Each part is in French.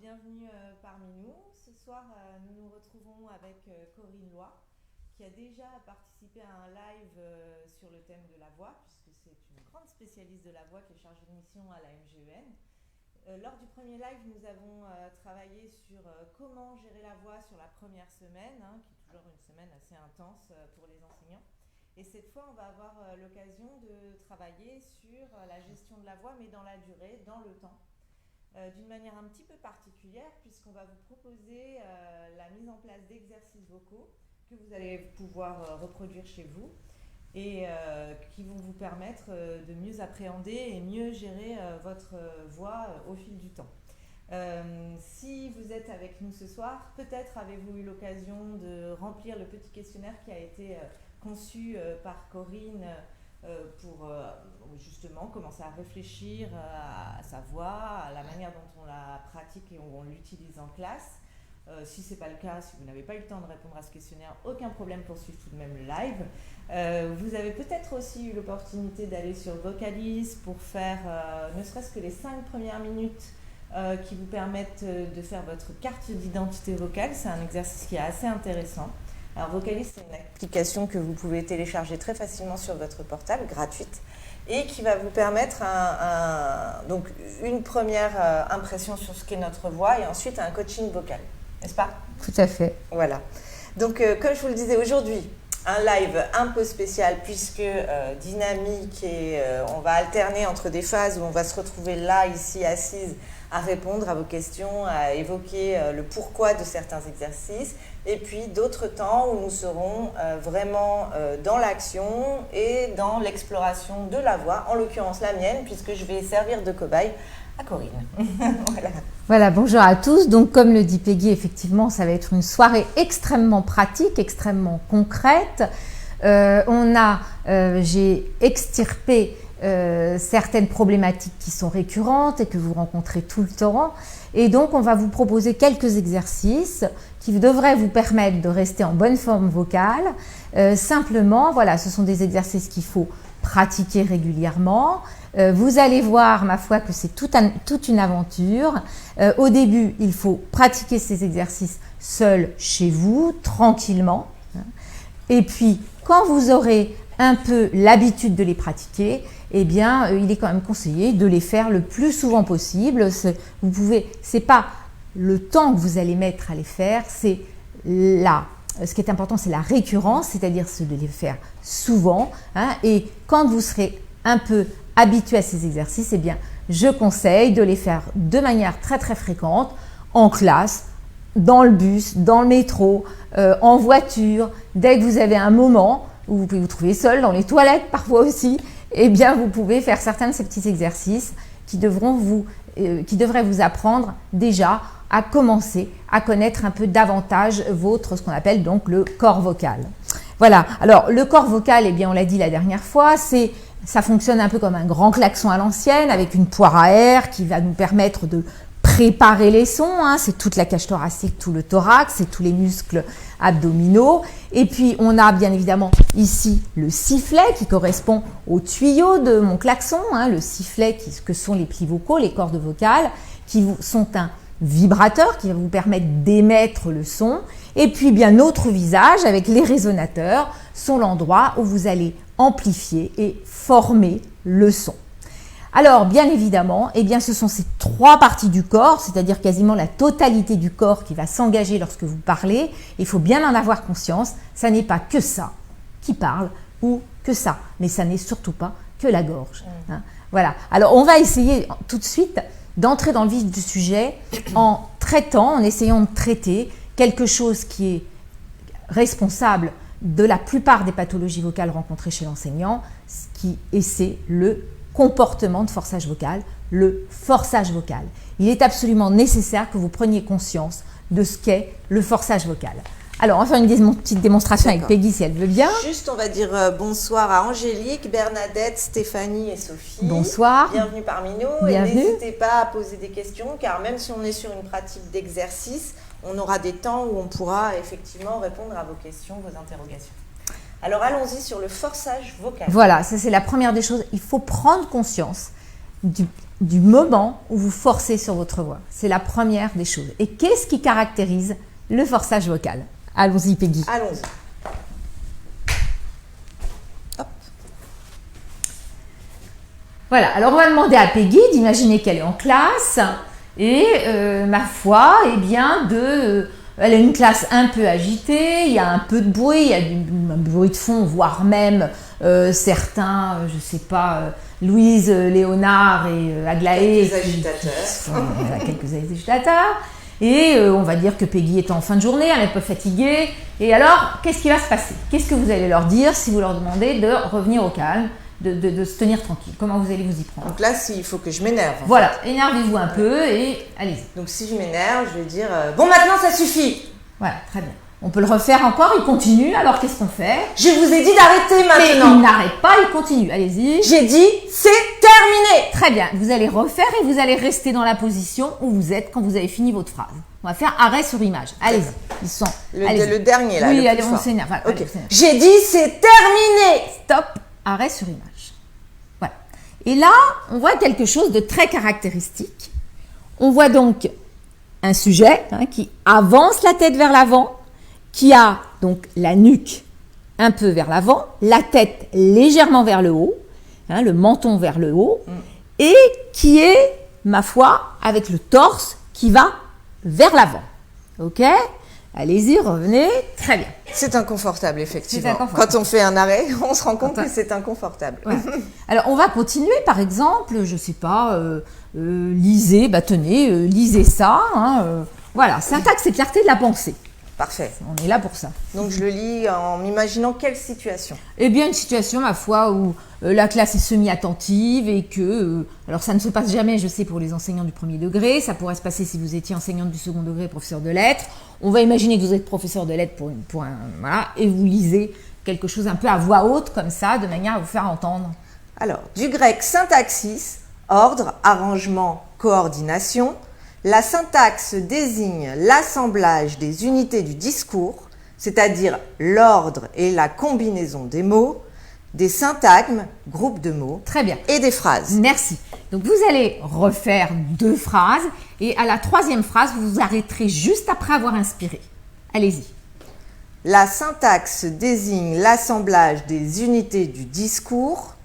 bienvenue parmi nous. Ce soir, nous nous retrouvons avec Corinne Loy, qui a déjà participé à un live sur le thème de la voix, puisque c'est une grande spécialiste de la voix qui est chargée de mission à la MGEN. Lors du premier live, nous avons travaillé sur comment gérer la voix sur la première semaine, qui est toujours une semaine assez intense pour les enseignants. Et cette fois, on va avoir l'occasion de travailler sur la gestion de la voix, mais dans la durée, dans le temps. D'une manière un petit peu particulière, puisqu'on va vous proposer la mise en place d'exercices vocaux que vous allez pouvoir reproduire chez vous et qui vont vous permettre de mieux appréhender et mieux gérer votre voix au fil du temps. Si vous êtes avec nous ce soir, peut-être avez-vous eu l'occasion de remplir le petit questionnaire qui a été conçu par Corinne pour justement commencer à réfléchir à sa voix, à la manière dont on la pratique et on l'utilise en classe. Si ce n'est pas le cas, si vous n'avez pas eu le temps de répondre à ce questionnaire, aucun problème pour suivre tout de même le live. Vous avez peut-être aussi eu l'opportunité d'aller sur Vocalize pour faire ne serait-ce que les 5 premières minutes qui vous permettent de faire votre carte d'identité vocale. C'est un exercice qui est assez intéressant. Alors Vocalize, c'est une application que vous pouvez télécharger très facilement sur votre portable, gratuite, et qui va vous permettre donc une première impression sur ce qu'est notre voix et ensuite un coaching vocal, n'est-ce pas? Tout à fait. Voilà. Donc comme je vous le disais aujourd'hui, un live un peu spécial puisque dynamique et on va alterner entre des phases où on va se retrouver là, ici, assise, à répondre à vos questions, à évoquer le pourquoi de certains exercices, et puis d'autres temps où nous serons vraiment dans l'action et dans l'exploration de la voix, en l'occurrence la mienne, puisque je vais servir de cobaye à Corinne. Voilà, bonjour à tous. Donc comme le dit Peggy, effectivement, ça va être une soirée extrêmement pratique, extrêmement concrète. J'ai extirpé certaines problématiques qui sont récurrentes et que vous rencontrez tout le temps. Et donc, on va vous proposer quelques exercices qui devraient vous permettre de rester en bonne forme vocale. Simplement, voilà, ce sont des exercices qu'il faut pratiquer régulièrement. Vous allez voir, ma foi, que c'est toute une aventure. Au début, il faut pratiquer ces exercices seul chez vous, tranquillement. Et puis, quand vous aurez un peu l'habitude de les pratiquer, eh bien, il est quand même conseillé de les faire le plus souvent possible. C'est pas le temps que vous allez mettre à les faire, c'est ce qui est important, c'est la récurrence, c'est-à-dire de les faire souvent. Et quand vous serez un peu habitué à ces exercices, eh bien, je conseille de les faire de manière très très fréquente, en classe, dans le bus, dans le métro, en voiture, dès que vous avez un moment où vous pouvez vous trouver seul, dans les toilettes parfois aussi, eh bien, vous pouvez faire certains de ces petits exercices qui devraient vous apprendre déjà à commencer à connaître un peu davantage ce qu'on appelle donc le corps vocal. Voilà, alors le corps vocal, eh bien, on l'a dit la dernière fois, ça fonctionne un peu comme un grand klaxon à l'ancienne avec une poire à air qui va nous permettre de préparer les sons, c'est toute la cage thoracique, tout le thorax, c'est tous les muscles abdominaux. Et puis, on a bien évidemment ici le sifflet qui correspond au tuyau de mon klaxon, le sifflet que sont les plis vocaux, les cordes vocales, qui sont un vibrateur qui va vous permettre d'émettre le son. Et puis, bien, notre visage avec les résonateurs sont l'endroit où vous allez amplifier et former le son. Alors, bien évidemment, eh bien, ce sont ces 3 parties du corps, c'est-à-dire quasiment la totalité du corps qui va s'engager lorsque vous parlez. Il faut bien en avoir conscience, ça n'est pas que ça qui parle ou que ça, mais ça n'est surtout pas que la gorge. Voilà. Alors, on va essayer tout de suite d'entrer dans le vif du sujet en essayant de traiter quelque chose qui est responsable de la plupart des pathologies vocales rencontrées chez l'enseignant, c'est le comportement de forçage vocal, le forçage vocal. Il est absolument nécessaire que vous preniez conscience de ce qu'est le forçage vocal. Alors, on va faire une petite démonstration avec Peggy si elle veut bien. Juste, on va dire bonsoir à Angélique, Bernadette, Stéphanie et Sophie. Bonsoir. Bienvenue parmi nous. Bienvenue. Et n'hésitez pas à poser des questions, car même si on est sur une pratique d'exercice, on aura des temps où on pourra effectivement répondre à vos questions, vos interrogations. Alors, allons-y sur le forçage vocal. Voilà, ça c'est la première des choses. Il faut prendre conscience du moment où vous forcez sur votre voix. C'est la première des choses. Et qu'est-ce qui caractérise le forçage vocal? Allons-y, Peggy. Allons-y. Hop. Voilà, alors on va demander à Peggy d'imaginer qu'elle est en classe et ma foi, eh bien, elle a une classe un peu agitée, il y a un peu de bruit, il y a un bruit de fond, voire même certains, je ne sais pas, Louise, Léonard et Aglaé. Quelques agitateurs. Voilà, quelques agitateurs. Et on va dire que Peggy est en fin de journée, elle est un peu fatiguée. Et alors, qu'est-ce qui va se passer? Qu'est-ce que vous allez leur dire si vous leur demandez de revenir au calme, de se tenir tranquille? Comment vous allez vous y prendre? Donc là, il faut que je m'énerve. Voilà, énervez-vous un peu et allez-y. Donc si je m'énerve, je vais dire bon, maintenant ça suffit. Voilà, très bien. On peut le refaire encore, il continue, alors qu'est-ce qu'on fait? Je vous ai dit d'arrêter Mais maintenant. il n'arrête pas, il continue, allez-y. J'ai dit c'est terminé. Très bien, vous allez refaire et vous allez rester dans la position où vous êtes quand vous avez fini votre phrase. On va faire arrêt sur image, allez-y. Ils sont. Le dernier là. Oui, le allez, plus on fort. s'énerve. Voilà, Ok. allez, on s'énerve. J'ai dit c'est terminé. Stop, arrêt sur image. Voilà. Et là, on voit quelque chose de très caractéristique. On voit donc un sujet qui avance la tête vers l'avant, qui a donc la nuque un peu vers l'avant, la tête légèrement vers le haut, le menton vers le haut, et qui est, ma foi, avec le torse qui va vers l'avant. Ok? Allez-y, revenez. Très bien. C'est inconfortable, effectivement. C'est inconfortable. Quand on fait un arrêt, on se rend compte que c'est inconfortable. Ouais. Alors, on va continuer, par exemple, je ne sais pas, lisez, tenez, lisez ça. Voilà, syntaxe et clarté de la pensée. Parfait. On est là pour ça. Donc je le lis en m'imaginant quelle situation? Eh bien, une situation, ma foi, où la classe est semi-attentive et que... alors, ça ne se passe jamais, je sais, pour les enseignants du premier degré. Ça pourrait se passer si vous étiez enseignante du second degré, professeur de lettres. On va imaginer que vous êtes professeur de lettres voilà, et vous lisez quelque chose un peu à voix haute, comme ça, de manière à vous faire entendre. Alors, du grec syntaxis, ordre, arrangement, coordination. La syntaxe désigne l'assemblage des unités du discours, c'est-à-dire l'ordre et la combinaison des mots, des syntagmes, groupes de mots, Très bien. et des phrases. Merci. Donc, vous allez refaire 2 phrases et à la 3e phrase, vous vous arrêterez juste après avoir inspiré. Allez-y. La syntaxe désigne l'assemblage des unités du discours,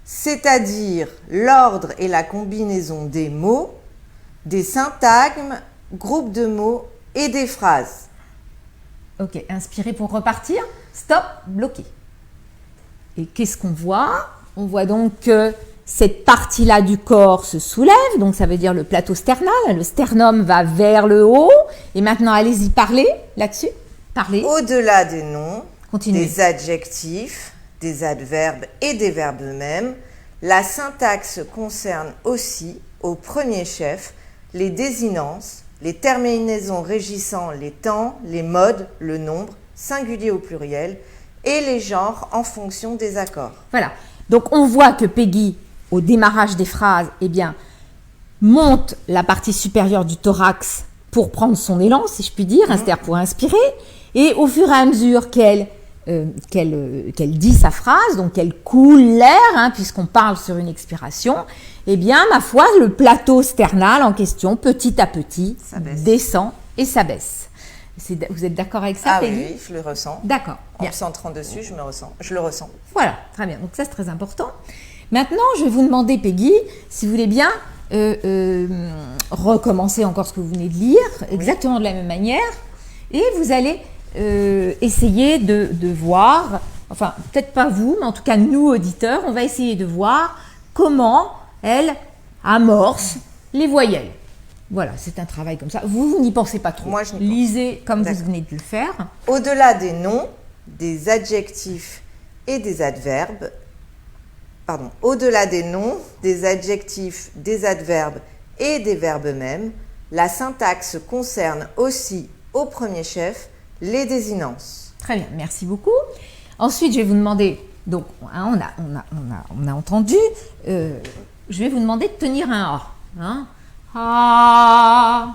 c'est-à-dire l'ordre et la combinaison des mots, des syntagmes, groupes de mots et des phrases. Ok, inspirez pour repartir. Stop, bloqué. Et qu'est-ce qu'on voit? On voit donc que cette partie-là du corps se soulève, donc ça veut dire le plateau sternal. Le sternum va vers le haut. Et maintenant, allez-y, parlez là-dessus. Parlez. Au-delà des noms, Continuez. des adjectifs, des adverbes et des verbes eux-mêmes, la syntaxe concerne aussi, au premier chef, les désinences, les terminaisons régissant les temps, les modes, le nombre, singulier au pluriel, et les genres en fonction des accords. Voilà. Donc, on voit que Peggy, au démarrage des phrases, monte la partie supérieure du thorax pour prendre son élan, si je puis dire, c'est-à-dire pour inspirer. Et au fur et à mesure qu'elle dit sa phrase, donc qu'elle coule l'air, puisqu'on parle sur une expiration, ma foi, le plateau sternal en question, petit à petit, descend et s'abaisse. Vous êtes d'accord avec ça, Peggy? Oui, je le ressens. D'accord. En me centrant dessus, je le ressens. Voilà, très bien. Donc ça, c'est très important. Maintenant, je vais vous demander, Peggy, si vous voulez bien recommencer encore ce que vous venez de lire, exactement de la même manière, et vous allez essayer de voir, enfin, peut-être pas vous, mais en tout cas, nous, auditeurs, on va essayer de voir comment elle amorce les voyelles. Voilà, c'est un travail comme ça. Vous n'y pensez pas trop. Moi, je n'y pense. Lisez comme vous venez de le faire. Au-delà des noms, des adjectifs et des adverbes, au-delà des noms, des adjectifs, des adverbes et des verbes eux-mêmes, la syntaxe concerne aussi, au premier chef, les désinences. Très bien, merci beaucoup. Ensuite, je vais vous demander, donc on a entendu, je vais vous demander de tenir un A. A.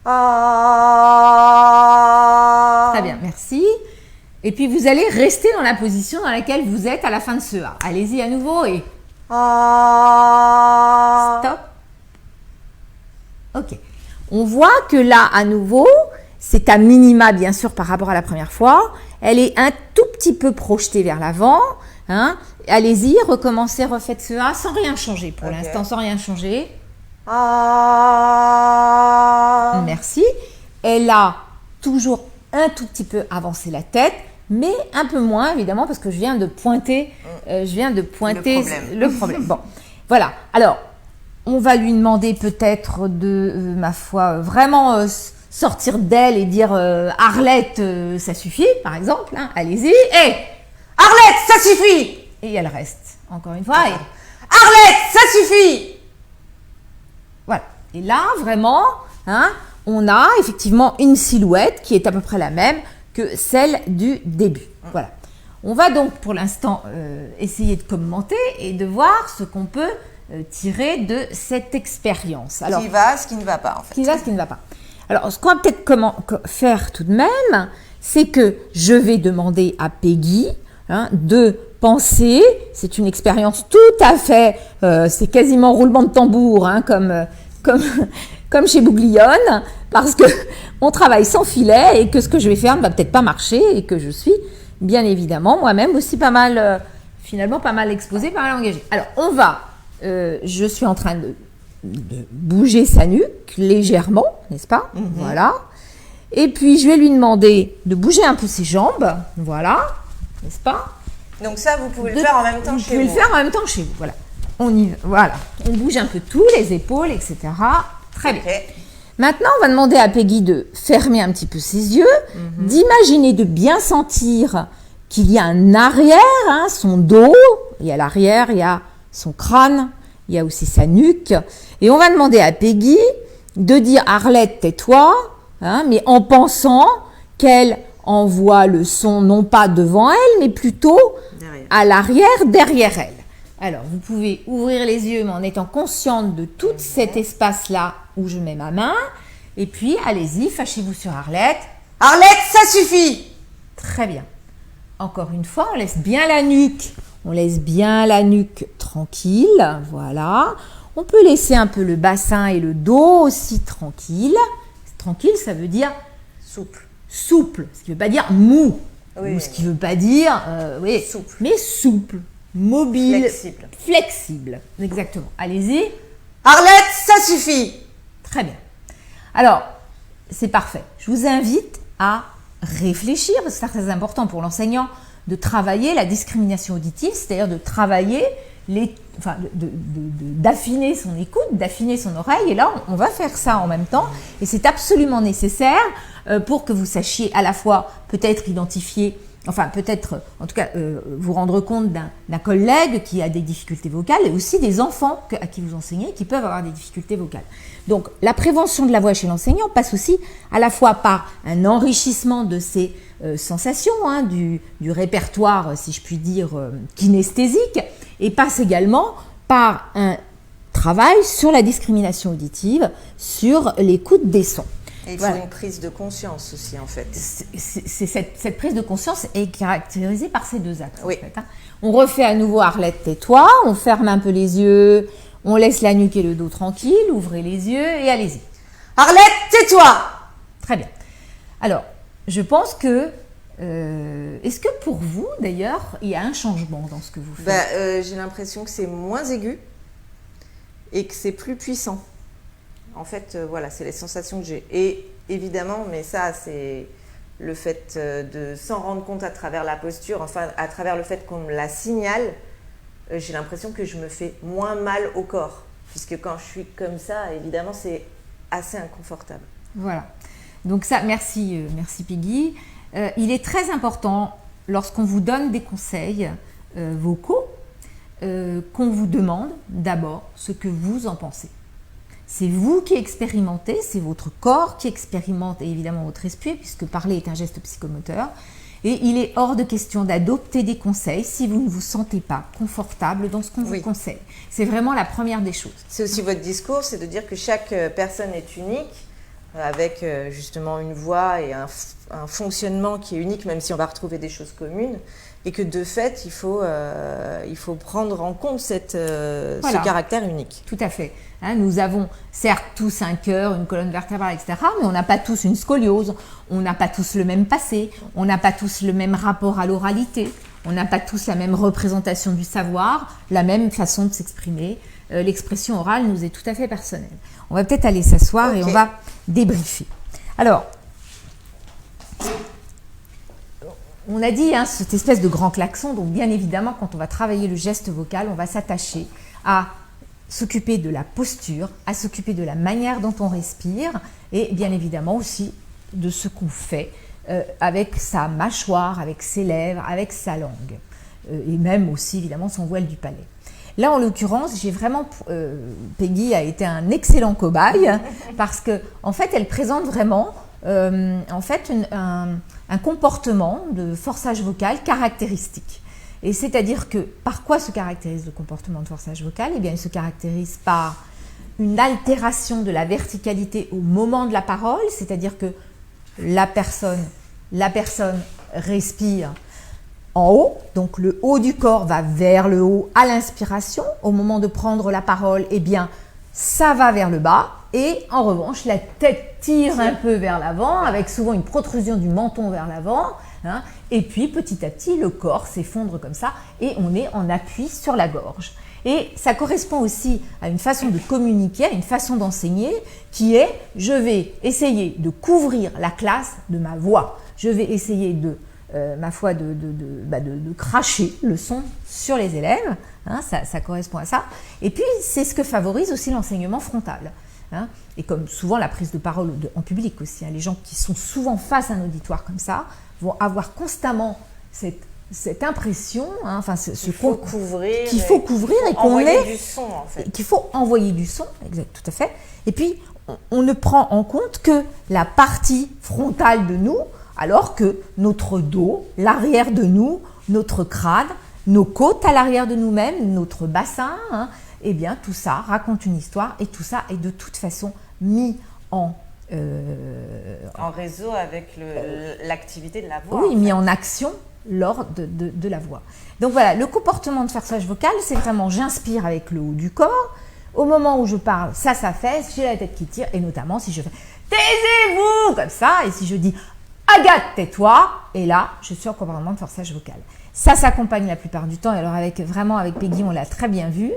Ah. Très bien, merci. Et puis vous allez rester dans la position dans laquelle vous êtes à la fin de ce A. Allez-y à nouveau et Ah. Stop. Ok. On voit que là, à nouveau, c'est à minima, bien sûr, par rapport à la première fois. Elle est un tout petit peu projetée vers l'avant. Hein. Allez-y, recommencez, refaites ce A sans rien changer. Pour l'instant, sans rien changer. Ah. Merci. Elle a toujours un tout petit peu avancé la tête, mais un peu moins, évidemment, parce que je viens de pointer, le problème. Bon, voilà. Alors, on va lui demander peut-être de, ma foi, vraiment sortir d'elle et dire Arlette, ça suffit, par exemple. Hein, allez-y. Et Arlette, ça suffit. Et elle reste, encore une fois. Et, Arlette, ça suffit. voilà. Et là, vraiment, hein, on a effectivement une silhouette qui est à peu près la même que celle du début. Voilà. On va donc pour l'instant essayer de commenter et de voir ce qu'on peut tirer de cette expérience. Alors, qui va, ce qui ne va pas en fait. Qui va, ce qui ne va pas. Alors, ce qu'on va peut-être faire tout de même, c'est que je vais demander à Peggy de penser, c'est une expérience tout à fait, c'est quasiment roulement de tambour, hein, comme chez Bouglione, parce que on travaille sans filet et que ce que je vais faire ne va peut-être pas marcher et que je suis bien évidemment moi-même aussi pas mal, finalement pas mal exposée, pas mal engagée. Alors on va, je suis en train de bouger sa nuque légèrement, n'est-ce pas? Voilà. Et puis je vais lui demander de bouger un peu ses jambes, voilà, n'est-ce pas? Donc ça, vous pouvez le faire en même temps chez vous. Vous pouvez le faire en même temps chez vous, voilà. On y va, voilà. On bouge un peu tout, les épaules, etc. Très bien. Maintenant, on va demander à Peggy de fermer un petit peu ses yeux, d'imaginer, de bien sentir qu'il y a un arrière, hein, son dos, il y a l'arrière, il y a son crâne, il y a aussi sa nuque. Et on va demander à Peggy de dire « Arlette, tais-toi hein, », mais en pensant qu'elle envoie le son non pas devant elle, mais plutôt à l'arrière, derrière elle. Alors, vous pouvez ouvrir les yeux, mais en étant consciente de tout cet espace-là où je mets ma main. Et puis, allez-y, fâchez-vous sur Arlette. Arlette, ça suffit. Très bien. Encore une fois, on laisse bien la nuque. On laisse bien la nuque tranquille. Voilà. On peut laisser un peu le bassin et le dos aussi tranquille. Tranquille, ça veut dire souple. Souple. Ce qui ne veut pas dire mou. Oui. Ou ce qui ne veut pas dire oui, souple. Mais souple. Mobile, flexible. Exactement. Allez-y. Arlette, ça suffit. Très bien. Alors, c'est parfait. Je vous invite à réfléchir, parce que c'est très important pour l'enseignant, de travailler la discrimination auditive, c'est-à-dire de travailler, d'affiner son écoute, d'affiner son oreille. Et là, on va faire ça en même temps. Et c'est absolument nécessaire pour que vous sachiez à la fois peut-être identifier enfin peut-être, en tout cas, vous rendre compte d'un collègue qui a des difficultés vocales et aussi des enfants à qui vous enseignez qui peuvent avoir des difficultés vocales. Donc, la prévention de la voix chez l'enseignant passe aussi à la fois par un enrichissement de ses sensations, hein, du répertoire, si je puis dire, kinesthésique, et passe également par un travail sur la discrimination auditive, sur l'écoute des sons. Et il faut une prise de conscience aussi, en fait. Cette prise de conscience est caractérisée par ces deux axes. Oui. En fait, hein. On refait à nouveau Arlette, tais-toi, on ferme un peu les yeux, on laisse la nuque et le dos tranquille, ouvrez les yeux et allez-y. Arlette, tais-toi. Très bien. Alors, je pense que... est-ce que pour vous, d'ailleurs, il y a un changement dans ce que vous faites? J'ai l'impression que c'est moins aigu et que c'est plus puissant. En fait, voilà, c'est les sensations que j'ai. Et évidemment, mais ça, c'est le fait de s'en rendre compte à travers la posture, enfin, à travers le fait qu'on me la signale, j'ai l'impression que je me fais moins mal au corps. Puisque quand je suis comme ça, évidemment, c'est assez inconfortable. Voilà. Donc ça, merci Peggy. Il est très important, lorsqu'on vous donne des conseils vocaux, qu'on vous demande d'abord ce que vous en pensez. C'est vous qui expérimentez, c'est votre corps qui expérimente et évidemment votre esprit, puisque parler est un geste psychomoteur. Et il est hors de question d'adopter des conseils si vous ne vous sentez pas confortable dans ce qu'on vous conseille. C'est vraiment la première des choses. C'est aussi votre discours, c'est de dire que chaque personne est unique avec justement une voix et un fonctionnement qui est unique, même si on va retrouver des choses communes, et que de fait, il faut prendre en compte ce caractère unique. Tout à fait. Nous avons certes tous un cœur, une colonne vertébrale, etc., mais on n'a pas tous une scoliose, on n'a pas tous le même passé, on n'a pas tous le même rapport à l'oralité, on n'a pas tous la même représentation du savoir, la même façon de s'exprimer. L'expression orale nous est tout à fait personnelle. On va peut-être aller s'asseoir et on va débriefer. Alors, on a dit cette espèce de grand klaxon, donc bien évidemment, quand on va travailler le geste vocal, on va s'attacher à s'occuper de la posture, à s'occuper de la manière dont on respire et bien évidemment aussi de ce qu'on fait avec sa mâchoire, avec ses lèvres, avec sa langue et même aussi évidemment son voile du palais. Là, en l'occurrence, j'ai vraiment Peggy a été un excellent cobaye parce que en fait, elle présente vraiment un comportement de forçage vocal caractéristique. Et c'est-à-dire que par quoi se caractérise le comportement de forçage vocal? Eh bien, il se caractérise par une altération de la verticalité au moment de la parole, c'est-à-dire que la personne respire en haut, donc le haut du corps va vers le haut à l'inspiration. Au moment de prendre la parole, eh bien, ça va vers le bas. Et en revanche, la tête tire un peu vers l'avant, avec souvent une protrusion du menton vers l'avant. Et puis, petit à petit, le corps s'effondre comme ça et on est en appui sur la gorge. Et ça correspond aussi à une façon de communiquer, à une façon d'enseigner qui est « je vais essayer de couvrir la classe de ma voix ». Je vais essayer de cracher le son sur les élèves, ça correspond à ça. Et puis, c'est ce que favorise aussi l'enseignement frontal. Et comme souvent la prise de parole en public aussi, les gens qui sont souvent face à un auditoire comme ça vont avoir constamment cette impression, qu'il faut couvrir et qu'on est du son en fait. Qu'il faut envoyer du son, exact, tout à fait. Et puis on ne prend en compte que la partie frontale de nous, alors que notre dos, l'arrière de nous, notre crâne, nos côtes à l'arrière de nous-mêmes, notre bassin, eh bien tout ça raconte une histoire et tout ça est de toute façon mis en réseau avec l'activité de la voix. Oui, mis en action lors de la voix. Donc voilà, le comportement de forçage vocal, c'est vraiment j'inspire avec le haut du corps. Au moment où je parle, ça s'affaisse, j'ai la tête qui tire, et notamment si je fais « taisez-vous » comme ça, et si je dis « Agathe, tais-toi », et là, je suis en comportement de forçage vocal. Ça s'accompagne la plupart du temps, et alors avec Peggy, on l'a très bien vu,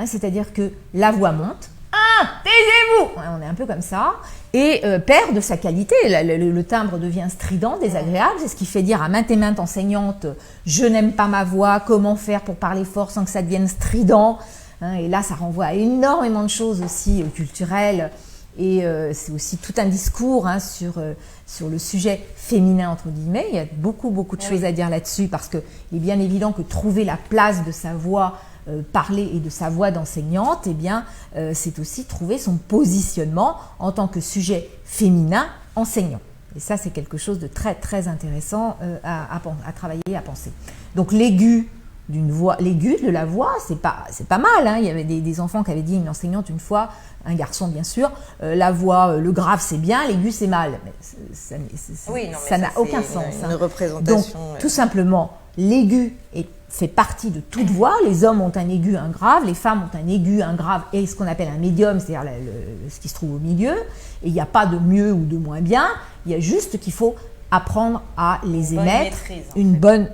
c'est-à-dire que la voix monte, « taisez-vous » on est un peu comme ça, et perd de sa qualité, le timbre devient strident, désagréable, c'est ce qui fait dire à maintes et maintes enseignantes « je n'aime pas ma voix, comment faire pour parler fort sans que ça devienne strident ?» Et là, ça renvoie à énormément de choses aussi culturelles, et c'est aussi tout un discours sur le sujet féminin, entre guillemets. Il y a beaucoup de choses à dire là-dessus, parce qu'il est bien évident que trouver la place de sa voix parler et de sa voix d'enseignante, eh bien, c'est aussi trouver son positionnement en tant que sujet féminin enseignant. Et ça, c'est quelque chose de très, très intéressant à travailler, à penser. Donc, l'aigu de la voix, c'est pas mal. Il y avait des enfants qui avaient dit à une enseignante une fois, un garçon bien sûr, la voix, le grave c'est bien, l'aigu c'est mal. Mais ça n'a aucun sens. Une représentation. Donc, tout simplement, l'aigu fait partie de toute voix. Les hommes ont un aigu, un grave, les femmes ont un aigu, un grave et ce qu'on appelle un médium, c'est-à-dire ce qui se trouve au milieu. Et il n'y a pas de mieux ou de moins bien, il y a juste qu'il faut apprendre à les émettre, une bonne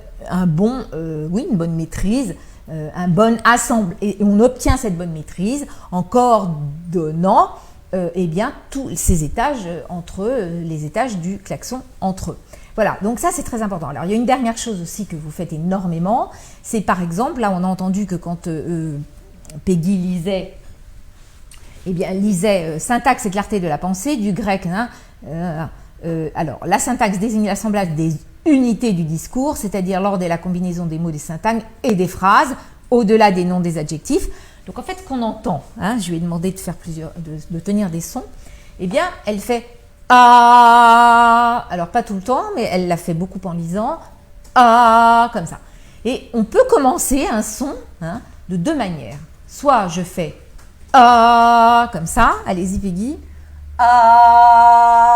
maîtrise, un bon assemblage, et on obtient cette bonne maîtrise en coordonnant tous ces étages entre eux, les étages du klaxon entre eux. Voilà, donc ça c'est très important. Alors il y a une dernière chose aussi que vous faites énormément, c'est par exemple, là on a entendu que quand Peggy lisait syntaxe et clarté de la pensée du grec. Alors la syntaxe désigne l'assemblage des unités du discours, c'est-à-dire l'ordre et la combinaison des mots, des syntagmes et des phrases, au-delà des noms des adjectifs. Donc en fait, ce qu'on entend, je lui ai demandé de faire de tenir des sons, eh bien, elle fait ah, alors pas tout le temps, mais elle l'a fait beaucoup en lisant ah, comme ça. Et on peut commencer un son de deux manières. Soit je fais ah, comme ça, allez-y Peggy,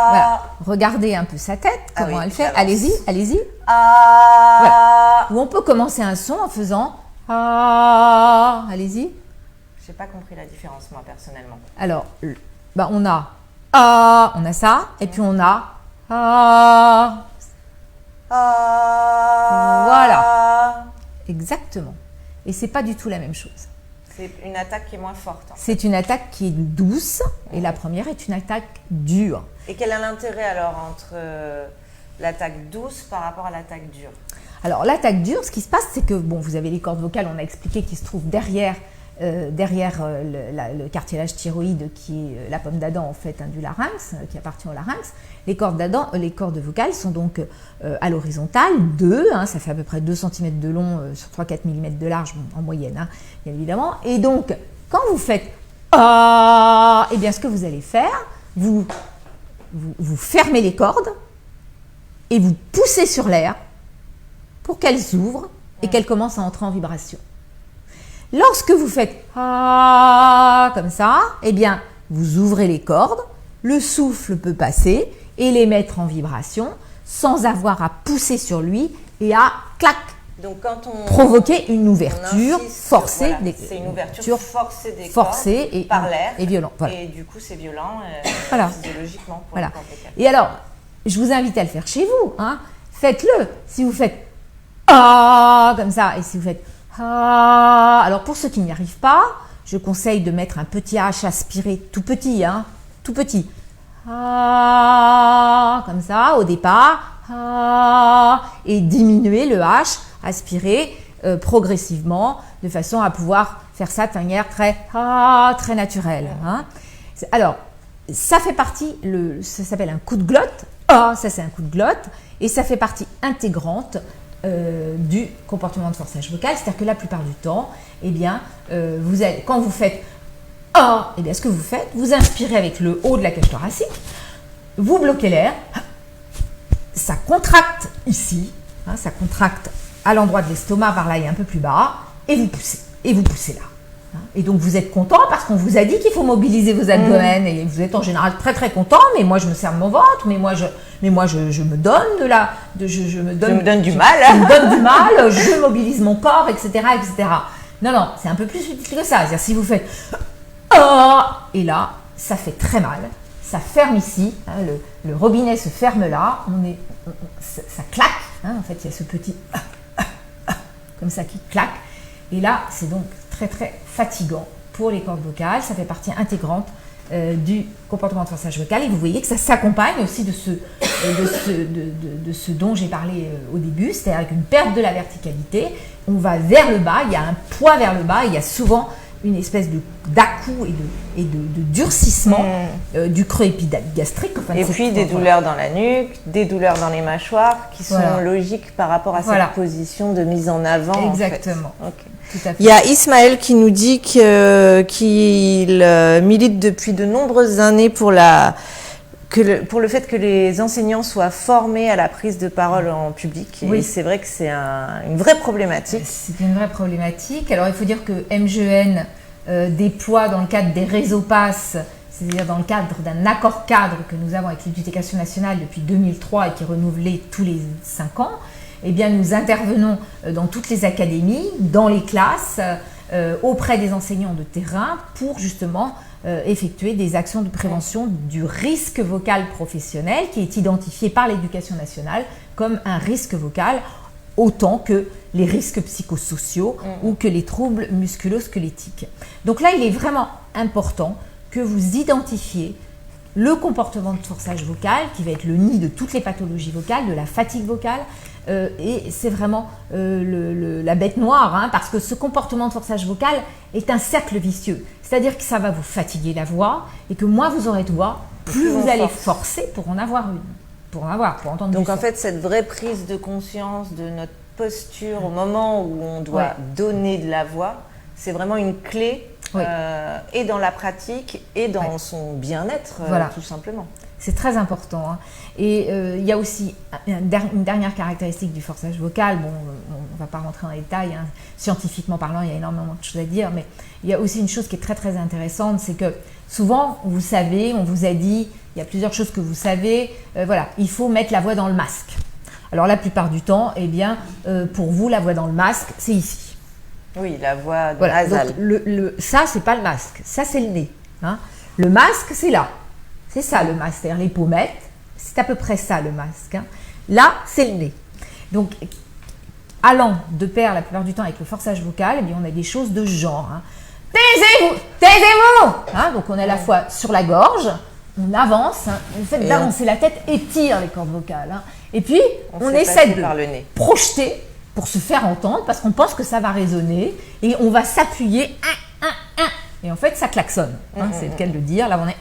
Voilà. Regardez un peu sa tête, comment elle fait. Allez-y, allez-y. Voilà. Ou on peut commencer un son en faisant allez-y. J'ai pas compris la différence, moi, personnellement. Alors, on a on a ça, et puis on a voilà. Exactement. Et c'est pas du tout la même chose. C'est une attaque qui est moins forte. C'est une attaque qui est douce, et la première est une attaque dure. Et quel est l'intérêt alors entre l'attaque douce par rapport à l'attaque dure? Alors l'attaque dure, ce qui se passe, c'est que vous avez les cordes vocales, on a expliqué, qui se trouvent derrière le cartilage thyroïde, qui est la pomme d'Adam en fait, du larynx, qui appartient au larynx. Les cordes vocales sont donc à l'horizontale, 2, ça fait à peu près 2 cm de long sur 3-4 mm de large, en moyenne, bien évidemment. Et donc, quand vous faites eh bien ce que vous allez faire, vous fermez les cordes et vous poussez sur l'air pour qu'elles s'ouvrent et qu'elles commencent à entrer en vibration. Lorsque vous faites comme ça, eh bien, vous ouvrez les cordes, le souffle peut passer et les mettre en vibration sans avoir à pousser sur lui et à clac. Donc quand on provoquer une ouverture forcée, c'est une ouverture forcée des cordes et par l'air et violent. Voilà. Et du coup c'est violent physiologiquement pour voilà. les cordes vocales. Et alors, je vous invite à le faire chez vous. Faites-le. Si vous faites comme ça et si vous faites alors pour ceux qui n'y arrivent pas, je conseille de mettre un petit H aspiré tout petit, tout petit. Comme ça au départ et diminuer le H aspiré progressivement de façon à pouvoir faire ça de manière très naturelle. Alors ça fait partie, ça s'appelle un coup de glotte. Ça c'est un coup de glotte et ça fait partie intégrante du comportement de forçage vocal, c'est-à-dire que la plupart du temps, eh bien, quand vous faites eh bien, ce que vous faites, vous inspirez avec le haut de la cage thoracique, vous bloquez l'air, ça contracte ici, ça contracte à l'endroit de l'estomac, par là et un peu plus bas, et vous poussez là. Et donc vous êtes content parce qu'on vous a dit qu'il faut mobiliser vos abdomens et vous êtes en général très très content, mais moi je me sers de mon ventre, mais moi je me donne je me donne du mal, je mobilise mon corps, etc. Non, c'est un peu plus subtil que ça. C'est-à-dire si vous faites et là, ça fait très mal, ça ferme ici, le robinet se ferme là, ça claque, en fait il y a ce petit comme ça qui claque, et là c'est donc très très fatigant pour les cordes vocales, ça fait partie intégrante du comportement de forçage vocal et vous voyez que ça s'accompagne aussi de ce dont j'ai parlé au début, c'est-à-dire avec une perte de la verticalité, on va vers le bas, il y a un poids vers le bas, il y a souvent une espèce d'à-coup et de durcissement du creux épigastrique. Et puis des douleurs dans la nuque, des douleurs dans les mâchoires qui sont logiques par rapport à cette position de mise en avant. Exactement. En fait. Tout à fait. Il y a Ismaël qui nous dit qu'il milite depuis de nombreuses années pour le fait que les enseignants soient formés à la prise de parole en public. Et c'est vrai que c'est une vraie problématique. C'est une vraie problématique. Alors il faut dire que MGEN déploie dans le cadre des réseaux PASS, c'est-à-dire dans le cadre d'un accord cadre que nous avons avec l'Éducation nationale depuis 2003 et qui est renouvelé tous les 5 ans, eh bien, nous intervenons dans toutes les académies, dans les classes, auprès des enseignants de terrain pour justement effectuer des actions de prévention du risque vocal professionnel qui est identifié par l'Éducation nationale comme un risque vocal autant que les risques psychosociaux ou que les troubles musculo-squelettiques. Donc là, il est vraiment important que vous identifiez le comportement de forçage vocal qui va être le nid de toutes les pathologies vocales, de la fatigue vocale, et c'est vraiment la bête noire, parce que ce comportement de forçage vocal est un cercle vicieux. C'est-à-dire que ça va vous fatiguer la voix et que moins vous aurez de voix, plus vous allez forcer pour en avoir une, pour entendre du son. Donc en fait, cette vraie prise de conscience de notre posture au moment où on doit donner de la voix, c'est vraiment une clé et dans la pratique et dans son bien-être, tout simplement. C'est très important. Hein. Et il y a aussi une dernière caractéristique du forçage vocal. Bon, on ne va pas rentrer dans les détails. Hein. Scientifiquement parlant, il y a énormément de choses à dire. Mais il y a aussi une chose qui est très très intéressante, c'est que souvent, vous savez, on vous a dit, il y a plusieurs choses que vous savez. Voilà, il faut mettre la voix dans le masque. Alors la plupart du temps, eh bien, pour vous, la voix dans le masque, c'est ici. Oui, la voix voilà, nasale. Donc ça, c'est pas le masque. Ça, c'est le nez. Hein. Le masque, c'est là. C'est ça le masque, c'est-à-dire les pommettes. C'est à peu près ça le masque. Hein. Là, c'est le nez. Donc, allant de pair la plupart du temps avec le forçage vocal, eh bien, on a des choses de ce genre. Hein. Taisez-vous, taisez-vous. Hein, donc, on est à la fois sur la gorge, on avance, hein, le fait d'avancer la tête étire les cordes vocales. Hein. Et puis, on essaie de projeter pour se faire entendre parce qu'on pense que ça va résonner et on va s'appuyer. Et en fait, ça klaxonne. Hein, c'est le cas de le dire. Là, on est.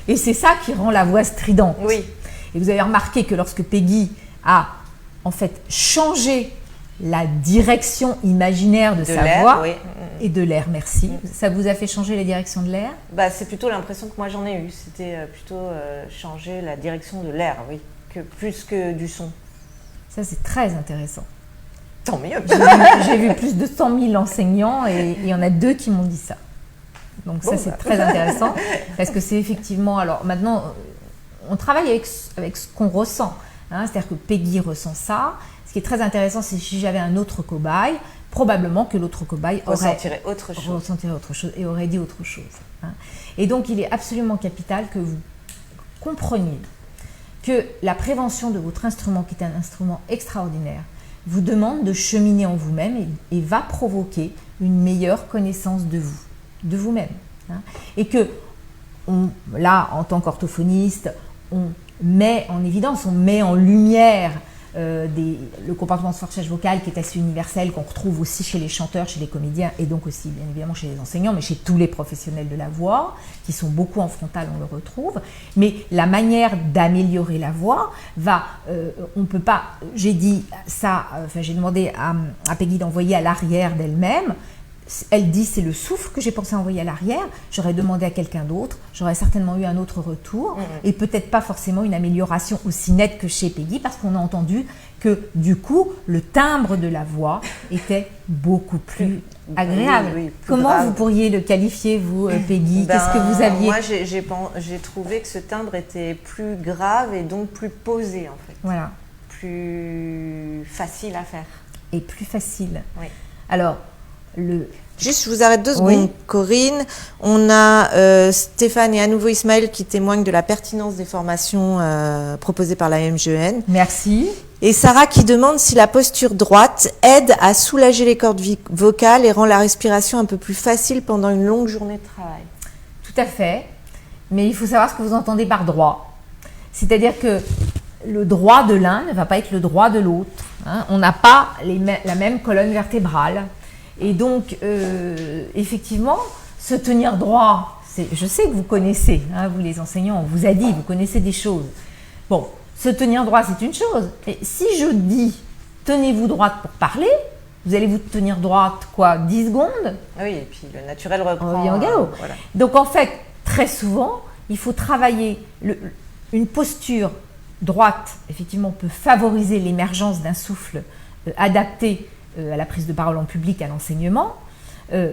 Et c'est ça qui rend la voix stridente. Oui. Et vous avez remarqué que lorsque Peggy a en fait changé la direction imaginaire de sa voix oui. Et de l'air, merci. Ça vous a fait changer la direction de l'air? Bah, c'est plutôt l'impression que moi j'en ai eue. C'était plutôt changer la direction de l'air, oui, plus que du son. Ça, c'est très intéressant. Tant mieux. J'ai vu plus de 100 000 enseignants et il y en a 2 qui m'ont dit ça. Donc ça, c'est très intéressant parce que c'est effectivement... Alors maintenant, on travaille avec ce qu'on ressent. Hein, c'est-à-dire que Peggy ressent ça. Ce qui est très intéressant, c'est si j'avais un autre cobaye, probablement que l'autre cobaye ressentirait autre chose et aurait dit autre chose. Hein. Et donc, il est absolument capital que vous compreniez que la prévention de votre instrument, qui est un instrument extraordinaire, vous demande de cheminer en vous-même et va provoquer une meilleure connaissance de vous, de vous-même. Hein. Et que, là, en tant qu'orthophoniste, on met en évidence, on met en lumière le comportement de forçage vocal qui est assez universel, qu'on retrouve aussi chez les chanteurs, chez les comédiens et donc aussi bien évidemment chez les enseignants, mais chez tous les professionnels de la voix, qui sont beaucoup en frontal, on le retrouve. Mais la manière d'améliorer la voix va, on ne peut pas, j'ai dit ça, j'ai demandé à Peggy d'envoyer à l'arrière d'elle-même. Elle dit c'est le souffle que j'ai pensé envoyer à l'arrière, j'aurais demandé à quelqu'un d'autre, j'aurais certainement eu un autre retour et peut-être pas forcément une amélioration aussi nette que chez Peggy parce qu'on a entendu que du coup le timbre de la voix était beaucoup plus agréable. Oui, plus Comment grave. vous pourriez le qualifier vous Peggy? Qu'est-ce que vous aviez? Moi j'ai trouvé que ce timbre était plus grave et donc plus posé en fait. Voilà. Plus facile à faire. Et plus facile. Oui. Alors, Juste, je vous arrête 2 secondes, Oui. Corinne. On a Stéphane et à nouveau Ismaël qui témoignent de la pertinence des formations proposées par la MGN. merci. Et Sarah qui demande si la posture droite aide à soulager les cordes vocales et rend la respiration un peu plus facile pendant une longue journée de travail. Tout à fait. Mais il faut savoir ce que vous entendez par droit. C'est-à-dire que le droit de l'un ne va pas être le droit de l'autre. Hein. On n'a pas la même colonne vertébrale. Et donc, effectivement, se tenir droit, je sais que vous connaissez, hein, vous les enseignants, on vous a dit, vous connaissez des choses. Bon, se tenir droit, c'est une chose. Mais si je dis, tenez-vous droite pour parler, vous allez vous tenir droite, quoi, 10 secondes? Oui, et puis le naturel reprend. On revient au galop. Voilà. Donc, en fait, très souvent, il faut travailler une posture droite, effectivement, peut favoriser l'émergence d'un souffle adapté à la prise de parole en public, à l'enseignement,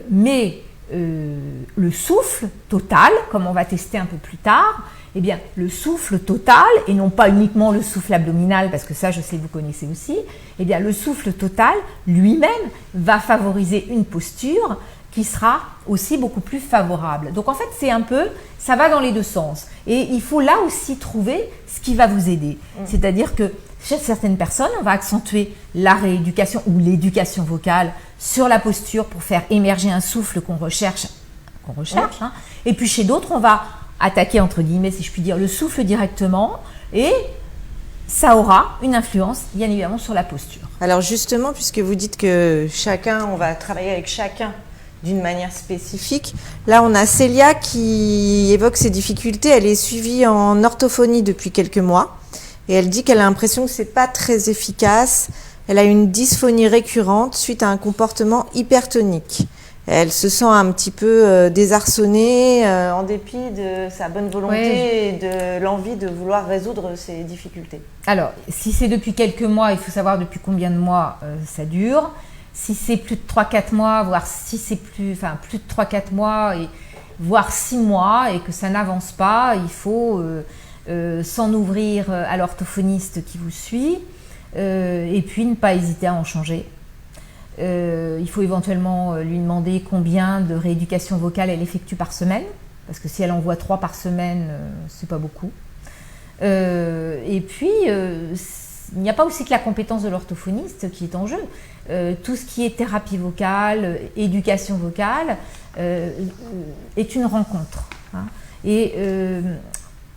mais le souffle total, comme on va tester un peu plus tard, eh bien, le souffle total, et non pas uniquement le souffle abdominal, parce que ça, je sais que vous connaissez aussi, eh bien, le souffle total, lui-même, va favoriser une posture qui sera aussi beaucoup plus favorable. Donc, en fait, c'est un peu, ça va dans les 2 sens. Et il faut là aussi trouver ce qui va vous aider. C'est-à-dire que chez certaines personnes, on va accentuer la rééducation ou l'éducation vocale sur la posture pour faire émerger un souffle qu'on recherche. Hein. Et puis chez d'autres, on va attaquer, entre guillemets, si je puis dire, le souffle directement et ça aura une influence, bien évidemment, sur la posture. Alors justement, puisque vous dites que on va travailler avec chacun d'une manière spécifique, là on a Célia qui évoque ses difficultés, elle est suivie en orthophonie depuis quelques mois. Et elle dit qu'elle a l'impression que c'est pas très efficace. Elle a une dysphonie récurrente suite à un comportement hypertonique. elle se sent un petit peu désarçonnée en dépit de sa bonne volonté et de l'envie de vouloir résoudre ses difficultés. Alors, si c'est depuis quelques mois, il faut savoir depuis combien de mois ça dure. Si c'est plus de 3-4 mois, voire si c'est plus de 3-4 mois, voire 6 mois, et que ça n'avance pas, il faut s'en ouvrir à l'orthophoniste qui vous suit, et puis ne pas hésiter à en changer. Il faut éventuellement lui demander combien de rééducation vocale elle effectue par semaine, parce que si elle en voit 3 par semaine, c'est pas beaucoup. Et puis, il n'y a pas aussi que la compétence de l'orthophoniste qui est en jeu. Tout ce qui est thérapie vocale, éducation vocale, est une rencontre. Hein. Et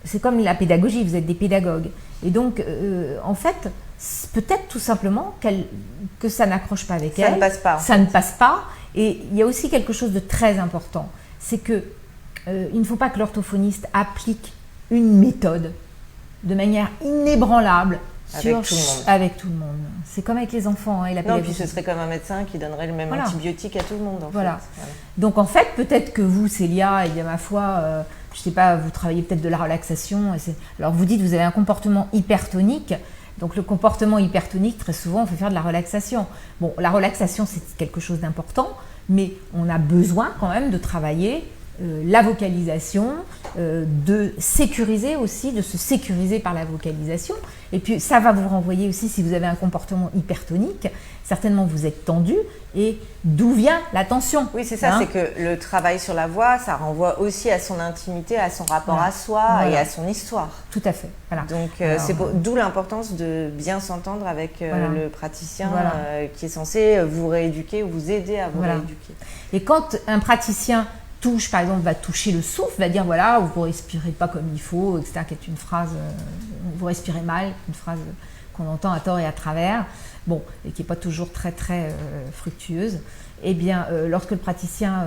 c'est comme la pédagogie, vous êtes des pédagogues. Et donc, en fait, peut-être tout simplement que ça n'accroche pas avec elle. Ça ne passe pas. Ça ne passe pas. Et il y a aussi quelque chose de très important, c'est que il ne faut pas que l'orthophoniste applique une méthode de manière inébranlable avec tout le monde. C'est comme avec les enfants et la pédagogie. Non, puis ce serait comme un médecin qui donnerait le même antibiotique à tout le monde. Voilà. Donc en fait, peut-être que vous, Célia, ma foi, je ne sais pas, vous travaillez peut-être de la relaxation. Alors vous dites que vous avez un comportement hypertonique. Donc le comportement hypertonique, très souvent, on fait faire de la relaxation. Bon, la relaxation, c'est quelque chose d'important, mais on a besoin quand même de travailler la vocalisation, de sécuriser aussi, de se sécuriser par la vocalisation. Et puis ça va vous renvoyer aussi, si vous avez un comportement hypertonique, certainement vous êtes tendu. Et d'où vient la tension? Oui, c'est ça, c'est que le travail sur la voix, ça renvoie aussi à son intimité, à son rapport à soi et à son histoire. Tout à fait. Voilà. Donc c'est d'où l'importance de bien s'entendre avec le praticien qui est censé vous rééduquer ou vous aider à vous rééduquer. Et quand un praticien touche, par exemple, va toucher le souffle, va dire voilà, vous ne respirez pas comme il faut, etc., qui est une phrase, vous respirez mal, une phrase qu'on entend à tort et à travers, bon, et qui n'est pas toujours très fructueuse. Eh bien, lorsque le praticien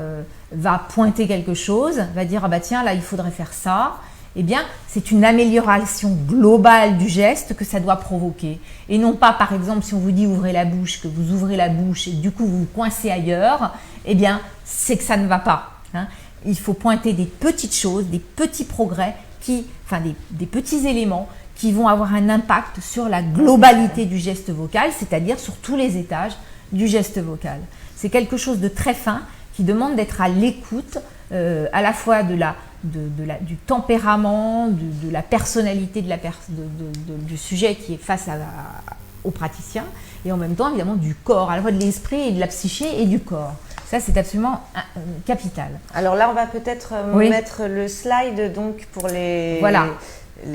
va pointer quelque chose, va dire ah bah tiens, là il faudrait faire ça, eh bien, c'est une amélioration globale du geste que ça doit provoquer. Et non pas, par exemple, si on vous dit ouvrez la bouche, que vous ouvrez la bouche et du coup vous vous coincez ailleurs, eh bien, c'est que ça ne va pas. Hein. Il faut pointer des petites choses, des petits progrès, des petits éléments qui vont avoir un impact sur la globalité du geste vocal, c'est-à-dire sur tous les étages du geste vocal. C'est quelque chose de très fin qui demande d'être à l'écoute à la fois du tempérament, de la personnalité du sujet qui est face au praticien, et en même temps évidemment du corps, à la fois de l'esprit et de la psyché et du corps. Ça, c'est absolument capital. Alors là, on va peut-être mettre le slide donc, pour les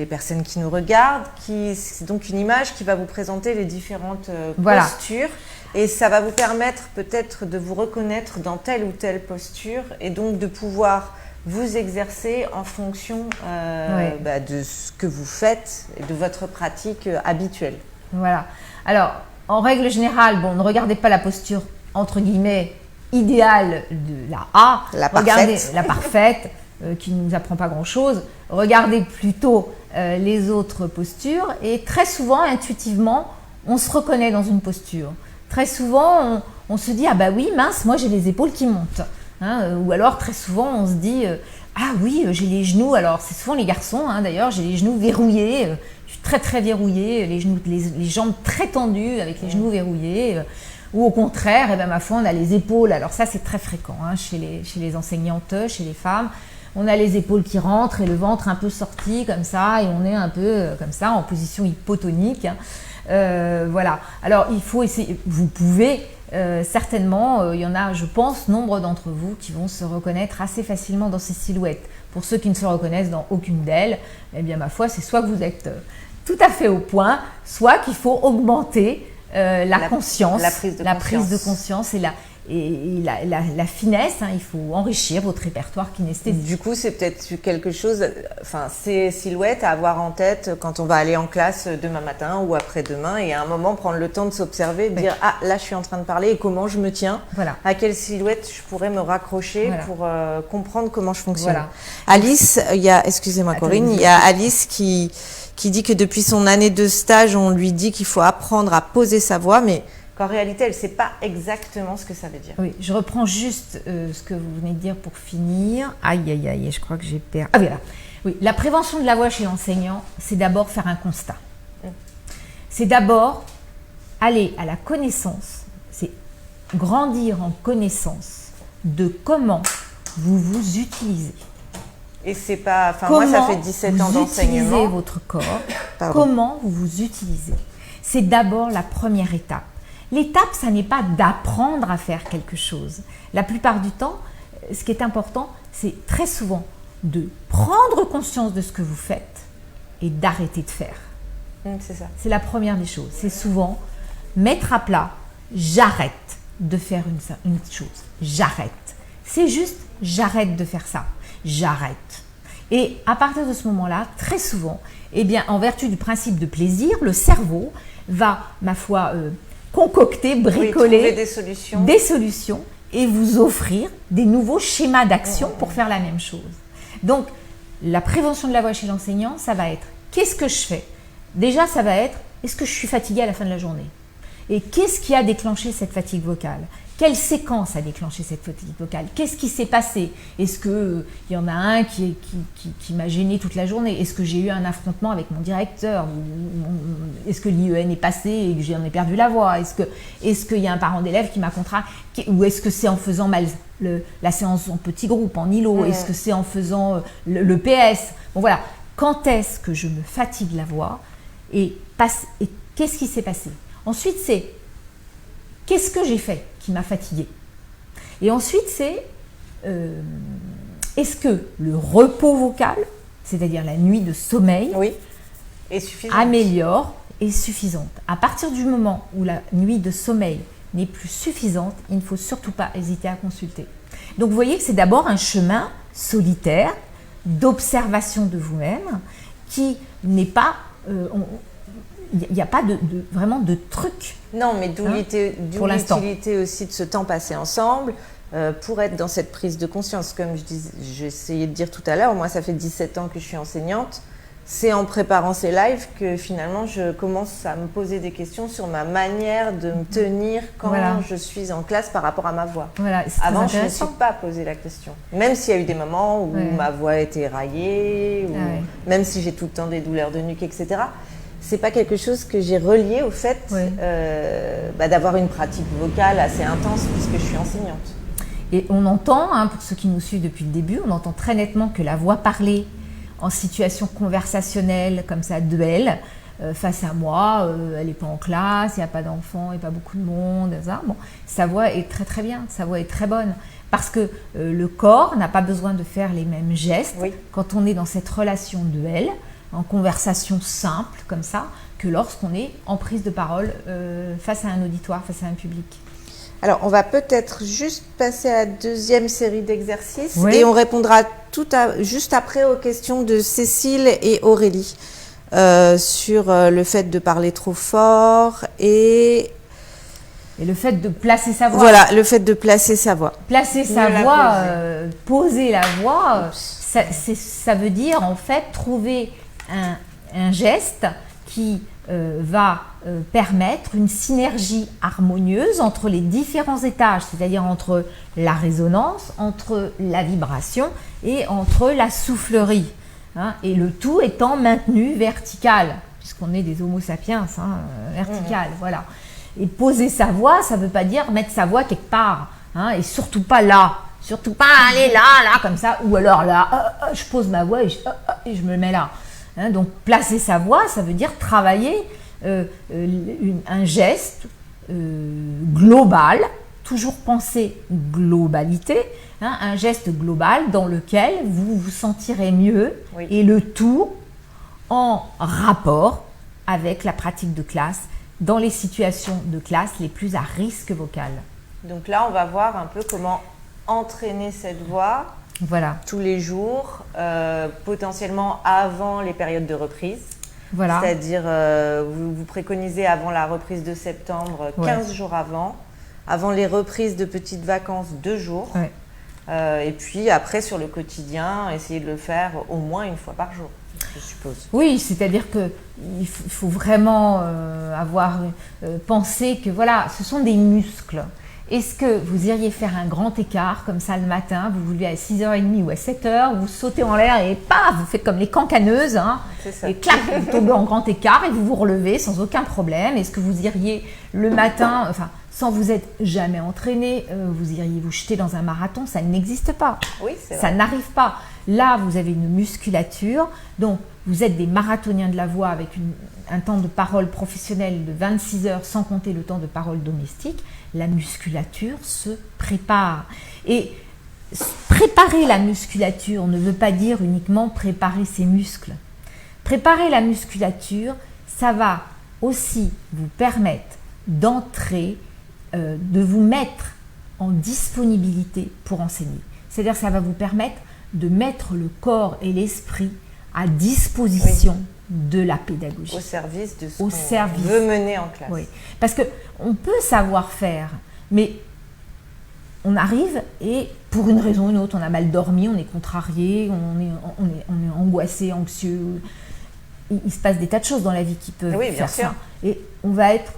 personnes qui nous regardent. C'est donc une image qui va vous présenter les différentes postures. Et ça va vous permettre peut-être de vous reconnaître dans telle ou telle posture et donc de pouvoir vous exercer en fonction de ce que vous faites et de votre pratique habituelle. Voilà. Alors, en règle générale, ne regardez pas la posture, entre guillemets, idéale de la A, regardez la parfaite, qui ne nous apprend pas grand-chose. Regardez plutôt les autres postures et très souvent, intuitivement, on se reconnaît dans une posture. Très souvent, on se dit « Ah bah oui, mince, moi j'ai les épaules qui montent. » Ou alors, très souvent, on se dit « Ah oui, j'ai les genoux. » Alors, c'est souvent les garçons, d'ailleurs, j'ai les genoux verrouillés. Je suis très verrouillée, les jambes très tendues avec les genoux verrouillés. Ou au contraire, ma foi, on a les épaules. Alors ça, c'est très fréquent chez les enseignantes, chez les femmes. On a les épaules qui rentrent et le ventre un peu sorti comme ça. Et on est un peu comme ça, en position hypotonique. Voilà. Alors, il faut essayer. Vous pouvez certainement, il y en a, je pense, nombre d'entre vous qui vont se reconnaître assez facilement dans ces silhouettes. Pour ceux qui ne se reconnaissent dans aucune d'elles, eh bien, ma foi, c'est soit que vous êtes tout à fait au point, soit qu'il faut augmenter la conscience, la prise de conscience et la finesse. Il faut enrichir votre répertoire kinesthésique. Du coup, c'est peut-être quelque chose, ces silhouettes à avoir en tête quand on va aller en classe demain matin ou après-demain et à un moment prendre le temps de s'observer, de dire ah là je suis en train de parler et comment je me tiens, à quelle silhouette je pourrais me raccrocher pour comprendre comment je fonctionne. Voilà. Alice, excusez-moi Corinne, il y a Alice qui dit que depuis son année de stage, on lui dit qu'il faut apprendre à poser sa voix, mais qu'en réalité, elle ne sait pas exactement ce que ça veut dire. Oui, je reprends juste ce que vous venez de dire pour finir. Aïe, aïe, aïe, je crois que j'ai perdu. Ah, voilà. Oui, la prévention de la voix chez l'enseignant, c'est d'abord faire un constat. C'est d'abord aller à la connaissance, c'est grandir en connaissance de comment vous vous utilisez. Et c'est pas... Enfin, moi, ça fait 17 ans d'enseignement. Comment vous utilisez votre corps, comment vous vous utilisez. C'est d'abord la première étape. L'étape, ça n'est pas d'apprendre à faire quelque chose. La plupart du temps, ce qui est important, c'est très souvent de prendre conscience de ce que vous faites et d'arrêter de faire. C'est ça. C'est la première des choses. C'est souvent mettre à plat, j'arrête de faire une chose. J'arrête. C'est juste, j'arrête de faire ça. J'arrête. Et à partir de ce moment-là, très souvent, eh bien, en vertu du principe de plaisir, le cerveau va, ma foi, concocter, bricoler des solutions et vous offrir des nouveaux schémas d'action pour faire la même chose. Donc, la prévention de la voix chez l'enseignant, ça va être qu'est-ce que je fais? Déjà, ça va être est-ce que je suis fatiguée à la fin de la journée? Et qu'est-ce qui a déclenché cette fatigue vocale? Quelle séquence a déclenché cette fatigue vocale? Qu'est-ce qui s'est passé? Est-ce qu'il y en a un qui m'a gêné toute la journée? Est-ce que j'ai eu un affrontement avec mon directeur? Est-ce que l'IEN est passé et que j'en ai perdu la voix? Est-ce qu'il y a un parent d'élève qui m'a contrarié? Ou est-ce que c'est en faisant mal la séance en petit groupe, en îlot? Est-ce que c'est en faisant le PS? Bon voilà, quand est-ce que je me fatigue la voix? Et qu'est-ce qui s'est passé? Ensuite, c'est qu'est-ce que j'ai fait qui m'a fatiguée? Et ensuite, c'est est-ce que le repos vocal, c'est-à-dire la nuit de sommeil, améliore et est suffisante? À partir du moment où la nuit de sommeil n'est plus suffisante, il ne faut surtout pas hésiter à consulter. Donc, vous voyez que c'est d'abord un chemin solitaire d'observation de vous-même qui n'est pas... il n'y a pas vraiment de truc. Non, mais d'où l'utilité aussi de ce temps passé ensemble pour être dans cette prise de conscience. Comme j'ai essayé de dire tout à l'heure, moi ça fait 17 ans que je suis enseignante. C'est en préparant ces lives que finalement je commence à me poser des questions sur ma manière de me tenir quand je suis en classe par rapport à ma voix. Voilà, avant, je ne me suis pas posé la question. Même s'il y a eu des moments où ma voix était éraillée, même si j'ai tout le temps des douleurs de nuque, etc. C'est pas quelque chose que j'ai relié au fait d'avoir une pratique vocale assez intense puisque je suis enseignante. Et on entend, pour ceux qui nous suivent depuis le début, on entend très nettement que la voix parlée en situation conversationnelle, comme ça, duel, face à moi, elle n'est pas en classe, il n'y a pas d'enfants, il n'y a pas beaucoup de monde, ça. Bon, sa voix est très très bien, sa voix est très bonne. Parce que le corps n'a pas besoin de faire les mêmes gestes quand on est dans cette relation duel, en conversation simple comme ça, que lorsqu'on est en prise de parole face à un auditoire, face à un public. Alors, on va peut-être juste passer à la deuxième série d'exercices et on répondra juste après aux questions de Cécile et Aurélie sur le fait de parler trop fort et le fait de placer sa voix. Voilà, le fait de placer sa voix. Placer sa voix, poser la voix, ça veut dire en fait trouver un geste qui va permettre une synergie harmonieuse entre les différents étages, c'est-à-dire entre la résonance, entre la vibration et entre la soufflerie. Et le tout étant maintenu vertical, puisqu'on est des homo sapiens, vertical, voilà. Et poser sa voix, ça ne veut pas dire mettre sa voix quelque part, et surtout pas là. Surtout pas aller là, comme ça, ou alors là, je pose ma voix et je me mets là. Donc placer sa voix, ça veut dire travailler un geste global, toujours penser globalité, un geste global dans lequel vous vous sentirez mieux et le tout en rapport avec la pratique de classe dans les situations de classe les plus à risque vocal. Donc là, on va voir un peu comment entraîner cette voix tous les jours, potentiellement avant les périodes de reprise. C'est-à-dire, vous préconisez avant la reprise de septembre, 15 jours avant les reprises de petites vacances, 2 jours. Et puis après, sur le quotidien, essayez de le faire au moins une fois par jour. je suppose. Oui, c'est-à-dire qu'il faut vraiment penser que voilà, ce sont des muscles. Est-ce que vous iriez faire un grand écart comme ça le matin, vous vous levez à 6h30 ou à 7h, vous sautez en l'air et paf, vous faites comme les cancaneuses, hein, et clac, vous tombez en grand écart et vous vous relevez sans aucun problème. Est-ce que vous iriez le matin, enfin, sans vous être jamais entraîné, vous iriez vous jeter dans un marathon? Ça n'existe pas. Oui, c'est vrai. Ça n'arrive pas. Là, vous avez une musculature, donc vous êtes des marathoniens de la voix avec un temps de parole professionnel de 26 heures sans compter le temps de parole domestique. La musculature se prépare. Et préparer la musculature ne veut pas dire uniquement préparer ses muscles. Préparer la musculature, ça va aussi vous permettre d'entrer, de vous mettre en disponibilité pour enseigner. C'est-à-dire que ça va vous permettre de mettre le corps et l'esprit à disposition de la pédagogie. Au service de ce qu'on veut mener en classe. Oui, parce qu'on peut savoir faire, mais on arrive et pour une raison ou une autre, on a mal dormi, on est contrarié, on est angoissé, anxieux. Il se passe des tas de choses dans la vie qui peuvent faire ça. Et on va être...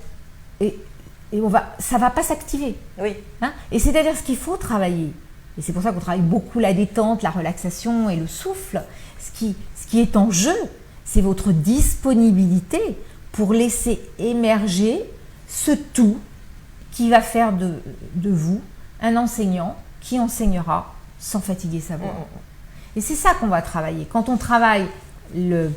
ça ne va pas s'activer. Oui. Hein, et c'est-à-dire ce qu'il faut travailler. Et c'est pour ça qu'on travaille beaucoup la détente, la relaxation et le souffle. Ce qui est en jeu, c'est votre disponibilité pour laisser émerger ce tout qui va faire de vous un enseignant qui enseignera sans fatiguer sa voix. Et c'est ça qu'on va travailler. Quand on travaille le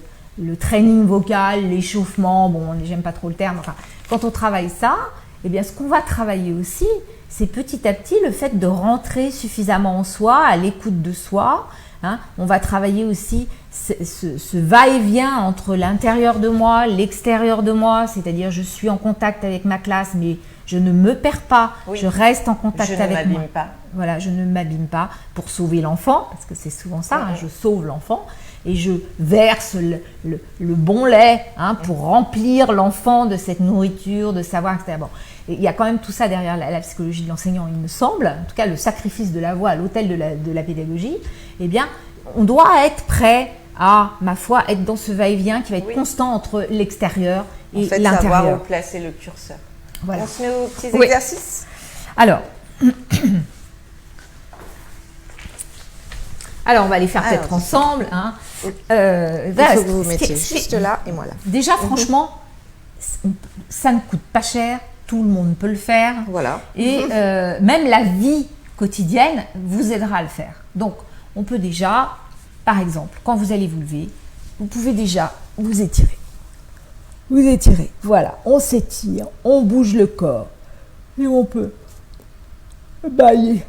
training vocal, l'échauffement, bon, j'aime pas trop le terme, enfin, quand on travaille ça, eh bien, ce qu'on va travailler aussi, c'est petit à petit le fait de rentrer suffisamment en soi, à l'écoute de soi. Hein. On va travailler aussi ce va-et-vient entre l'intérieur de moi, l'extérieur de moi, c'est-à-dire je suis en contact avec ma classe, mais je ne me perds pas, je reste en contact avec moi. Je ne m'abîme pas. Voilà, je ne m'abîme pas pour sauver l'enfant, parce que c'est souvent ça, hein, je sauve l'enfant. Et je verse le bon lait pour remplir l'enfant de cette nourriture, de savoir, etc. Bon, il y a quand même tout ça derrière la psychologie de l'enseignant, il me semble. En tout cas, le sacrifice de la voix à l'autel de la pédagogie. Eh bien, on doit être prêt à, ma foi, être dans ce va-et-vient qui va être constant entre l'extérieur et l'intérieur. En fait, savoir où placer le curseur. Voilà. On se met aux petits exercices. Alors, on va les faire peut-être ensemble. Hein. Il faut que vous vous mettiez juste là et moi là. Déjà, franchement, ça ne coûte pas cher. Tout le monde peut le faire. Voilà. Et même la vie quotidienne vous aidera à le faire. Donc, on peut déjà, par exemple, quand vous allez vous lever, vous pouvez déjà vous étirer. Vous étirez. Voilà, on s'étire, on bouge le corps. Et on peut bâiller.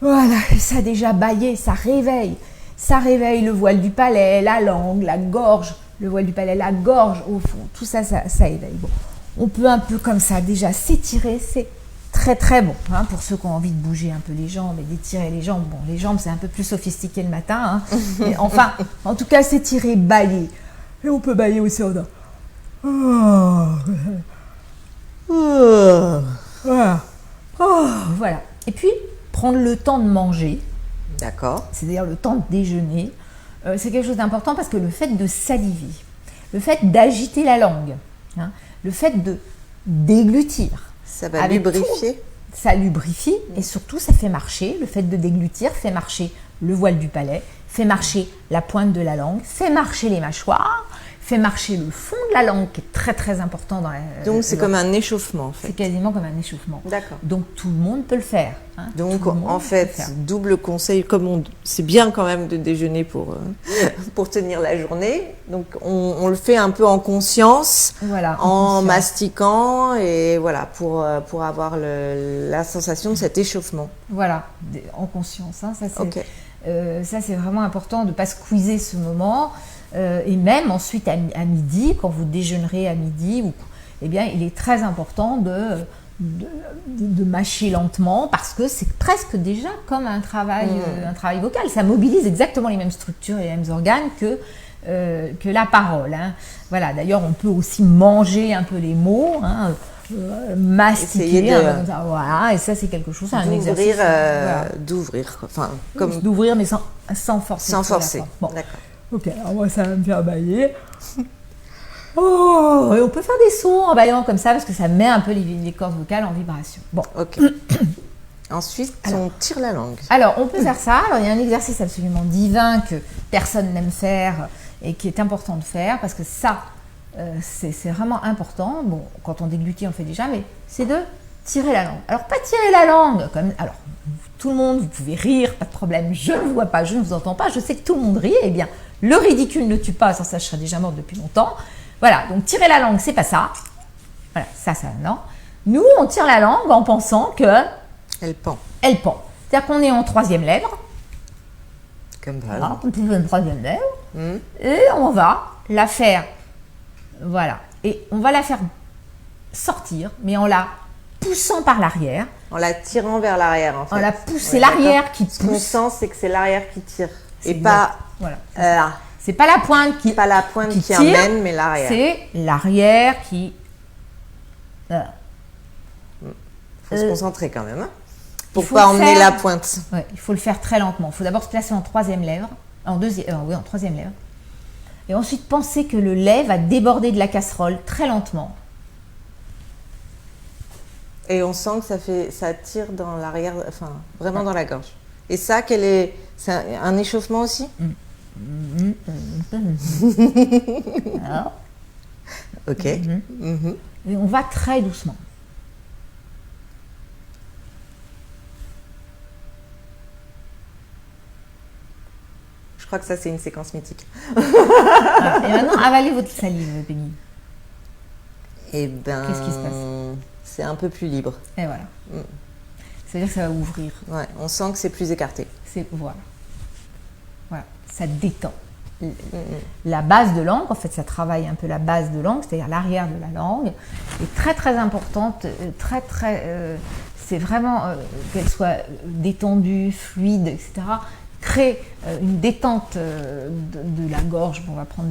Voilà, et ça déjà bâiller, ça réveille. Ça réveille le voile du palais, la langue, la gorge. Le voile du palais, la gorge au fond. Tout ça, ça éveille. Bon. On peut un peu comme ça déjà s'étirer, c'est très très bon hein, pour ceux qui ont envie de bouger un peu les jambes et d'étirer les jambes. Bon, les jambes c'est un peu plus sophistiqué le matin, hein. Mais enfin, en tout cas s'étirer, bâiller. Et on peut bâiller aussi en voilà. Et puis prendre le temps de manger. D'accord. C'est-à-dire le temps de déjeuner. C'est quelque chose d'important parce que le fait de saliver, le fait d'agiter la langue, hein, le fait de déglutir. Ça va lubrifier. Ça lubrifie et surtout ça fait marcher. Le fait de déglutir fait marcher le voile du palais, fait marcher la pointe de la langue, fait marcher les mâchoires, fait marcher le fond de la langue qui est très très important dans la... Donc c'est comme un échauffement en fait. C'est quasiment comme un échauffement. D'accord. Donc tout le monde peut le faire. Hein. Donc en fait, double conseil, c'est bien quand même de déjeuner pour tenir la journée. Donc on le fait un peu en conscience, voilà, en mastiquant et voilà pour avoir la sensation de cet échauffement. Voilà, en conscience. Hein, ça c'est okay. Ça c'est vraiment important de ne pas squeezer ce moment. Et même ensuite à midi, quand vous déjeunerez à midi, eh bien, il est très important de mâcher lentement parce que c'est presque déjà comme un travail vocal. Ça mobilise exactement les mêmes structures et les mêmes organes que la parole. Hein. Voilà. D'ailleurs, on peut aussi manger un peu les mots. Hein, mastiquer, voilà, et ça c'est quelque chose, un exercice d'ouvrir, enfin comme d'ouvrir mais sans forcer. Sans forcer. Bon. D'accord. Ok, alors moi ça va me faire bailler. Oh, et on peut faire des sons en baillant comme ça parce que ça met un peu les cordes vocales en vibration. Bon. Ok. Ensuite, on tire la langue. Alors, on peut faire ça. Alors, il y a un exercice absolument divin que personne n'aime faire et qui est important de faire parce que ça, c'est vraiment important. Bon, quand on déglutit, on le fait déjà, mais c'est de tirer la langue. Alors, pas tirer la langue comme... Alors, tout le monde, vous pouvez rire, pas de problème. Je ne vous vois pas, je ne vous entends pas. Je sais que tout le monde rit. Eh bien, le ridicule ne tue pas. Sans ça, je serais déjà morte depuis longtemps. Voilà, donc tirer la langue, c'est pas ça. Voilà, ça, non. Nous, on tire la langue en pensant que... Elle pend. Elle pend. C'est-à-dire qu'on est en troisième lèvre. Comme ça. Voilà, une troisième lèvre. Et on va la faire... Voilà. Et on va la faire sortir, mais en la poussant par l'arrière. En la tirant vers l'arrière, en fait. En la poussant. C'est l'arrière qui pousse. Ce qu'on sent, c'est que c'est l'arrière qui tire. Et C'est pas... Voilà. Là. C'est pas la pointe qui... Pas la pointe qui tire, emmène, mais l'arrière. C'est l'arrière qui... Voilà. Il faut se concentrer quand même. Hein, pour faut pas emmener faire- la pointe. Ouais, il faut le faire très lentement. Il faut d'abord se placer en troisième lèvre. En troisième lèvre. Et ensuite penser que le lait va déborder de la casserole très lentement. Et on sent que ça tire dans l'arrière, enfin, vraiment dans la gorge. Et ça, c'est un échauffement aussi? Alors, Ok. Mhm. et on va très doucement. Je crois que ça, c'est une séquence mythique. Voilà. Et maintenant, avalez votre salive, Peggy. Et ben... Qu'est-ce qui se passe? C'est un peu plus libre. Et voilà. C'est-à-dire que ça va ouvrir. Ouais, on sent que c'est plus écarté. Voilà. Voilà. Ça détend. La base de langue, en fait, ça travaille un peu la base de langue, c'est-à-dire l'arrière de la langue, est très très importante, c'est vraiment qu'elle soit détendue, fluide, etc. Crée une détente de la gorge, on va prendre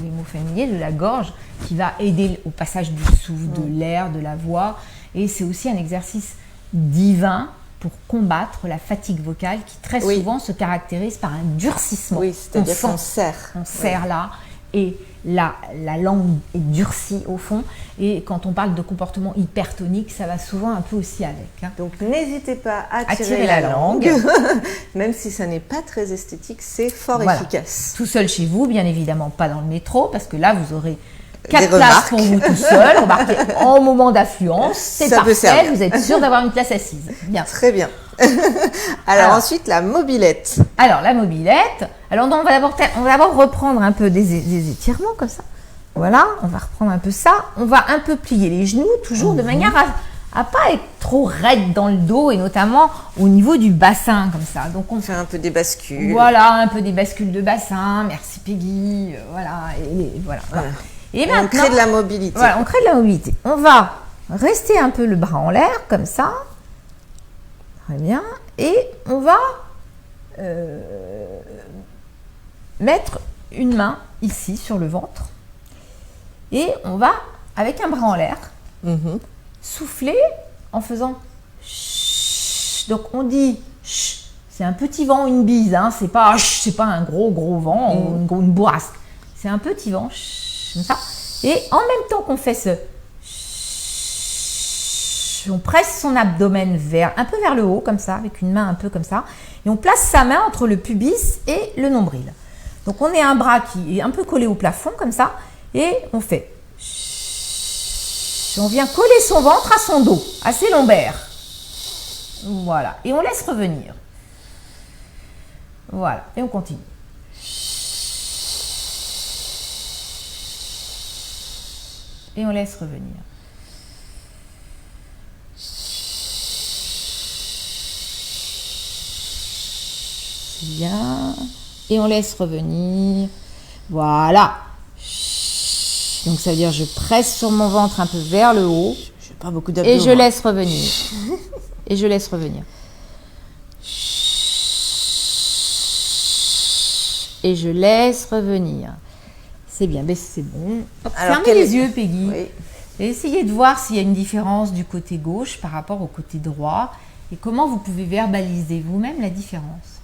les mots familiers, de la gorge, qui va aider au passage du souffle, de l'air, de la voix. Et c'est aussi un exercice divin pour combattre la fatigue vocale qui très souvent se caractérise par un durcissement. Oui, c'est-à-dire qu'on serre. On serre là et la langue est durcie au fond. Et quand on parle de comportement hypertonique, ça va souvent un peu aussi avec. Hein. Donc n'hésitez pas à À tirer la langue. Même si ça n'est pas très esthétique, c'est fort efficace. Tout seul chez vous, bien évidemment, pas dans le métro, parce que là, vous aurez 4 Des places remarques. pour vous tout seul, remarquez en moment d'affluence, c'est Ça peut parfait, servir. vous êtes sûr d'avoir une place assise. Bien. Très bien. Alors ensuite, la mobilette. Alors, la mobilette. Alors, on va d'abord reprendre un peu des étirements comme ça. Voilà, on va reprendre un peu ça. On va un peu plier les genoux, toujours de manière à pas être trop raide dans le dos et notamment au niveau du bassin comme ça. Donc, On fait un peu des bascules. voilà, un peu des bascules de bassin. Merci Peggy. Voilà, voilà. Et on maintenant, crée de la mobilité. voilà, on crée de la mobilité. On va rester un peu le bras en l'air comme ça. Très bien. Et on va mettre une main ici sur le ventre. Et on va, avec un bras en l'air, souffler en faisant chut. Donc on dit chut. C'est un petit vent, une bise. Hein. C'est pas un gros vent ou une bourrasque. C'est un petit vent chut, comme ça. Et en même temps qu'on fait ce chut, on presse son abdomen un peu vers le haut comme ça, avec une main un peu comme ça. Et on place sa main entre le pubis et le nombril. Donc on est un bras qui est un peu collé au plafond comme ça. Et on fait. On vient coller son ventre à son dos, à ses lombaires. Voilà. Et on laisse revenir. Voilà. Et on continue. Et on laisse revenir. C'est bien. Et on laisse revenir. Voilà. Donc ça veut dire je presse sur mon ventre un peu vers le haut. J'ai pas beaucoup Et d'abdos. je laisse revenir. Et je laisse revenir. Et je laisse revenir. C'est bien, ben c'est bon. Hop, Alors, fermez les yeux, Peggy. Oui. Et essayez de voir s'il y a une différence du côté gauche par rapport au côté droit. Et comment vous pouvez verbaliser vous-même la différence.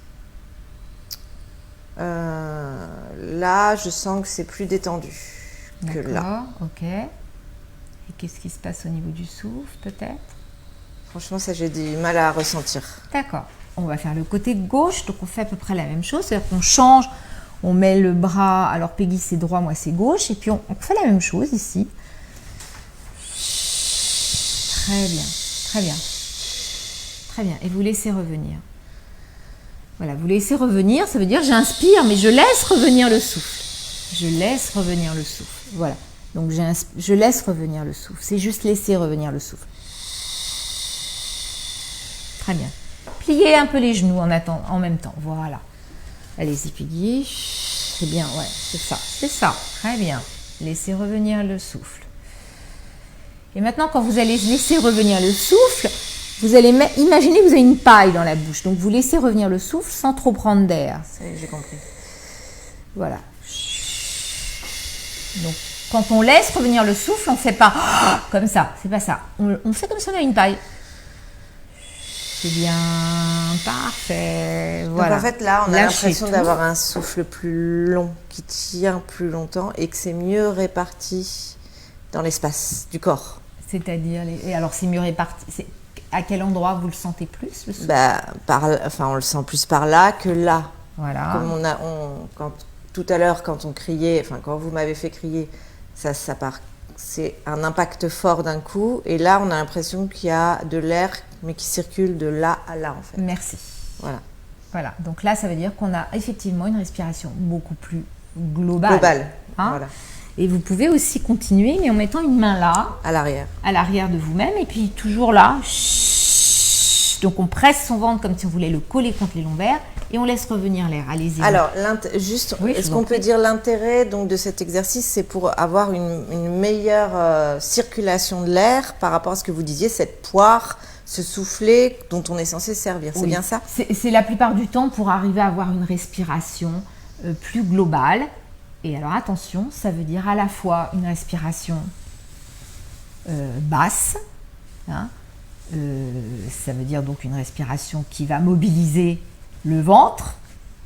Là, je sens que c'est plus détendu que là. D'accord, ok. Et qu'est-ce qui se passe au niveau du souffle, peut-être? Franchement, ça, j'ai du mal à ressentir. D'accord. On va faire le côté gauche, donc on fait à peu près la même chose, c'est-à-dire qu'on change, on met le bras, alors Peggy c'est droit, moi c'est gauche, et puis on fait la même chose ici. Très bien, très bien. Très bien, et vous laissez revenir. Voilà, vous laissez revenir, ça veut dire j'inspire, mais je laisse revenir le souffle. Je laisse revenir le souffle. Voilà, donc je laisse revenir le souffle. C'est juste laisser revenir le souffle. Très bien. Pliez un peu les genoux en même temps. Voilà. Allez-y, Peggy. C'est bien, ouais, c'est ça. C'est ça. Très bien. Laissez revenir le souffle. Et maintenant, quand vous allez laisser revenir le souffle, vous allez imaginer que vous avez une paille dans la bouche. Donc, vous laissez revenir le souffle sans trop prendre d'air. J'ai compris. Voilà. Donc, quand on laisse revenir le souffle, on ne fait pas comme ça. C'est pas ça. On fait comme si on avait une paille. C'est bien, parfait. Voilà. Donc en fait, là, on a Lâchez l'impression tout. d'avoir un souffle plus long, qui tient plus longtemps et que c'est mieux réparti dans l'espace du corps. C'est-à-dire, et alors c'est mieux réparti. À quel endroit vous le sentez plus, le souffle? On le sent plus par là que là. Voilà. Comme tout à l'heure, quand on criait, quand vous m'avez fait crier, c'est un impact fort d'un coup. Et là, on a l'impression qu'il y a de l'air, mais qui circule de là à là, en fait. Merci. Voilà. Voilà. Donc là, ça veut dire qu'on a effectivement une respiration beaucoup plus globale. Voilà. Et vous pouvez aussi continuer, mais en mettant une main là, À l'arrière. à l'arrière de vous-même, et puis toujours là. Donc on presse son ventre comme si on voulait le coller contre les lombaires, et on laisse revenir l'air. Allez-y. Alors, Oui, est-ce qu'on peut dire l'intérêt donc de cet exercice, c'est pour avoir une meilleure circulation de l'air par rapport à ce que vous disiez, cette poire, ce soufflet dont on est censé se servir. C'est Oui. bien ça? C'est la plupart du temps pour arriver à avoir une respiration plus globale. Et alors attention, ça veut dire à la fois une respiration basse, hein, ça veut dire donc une respiration qui va mobiliser le ventre,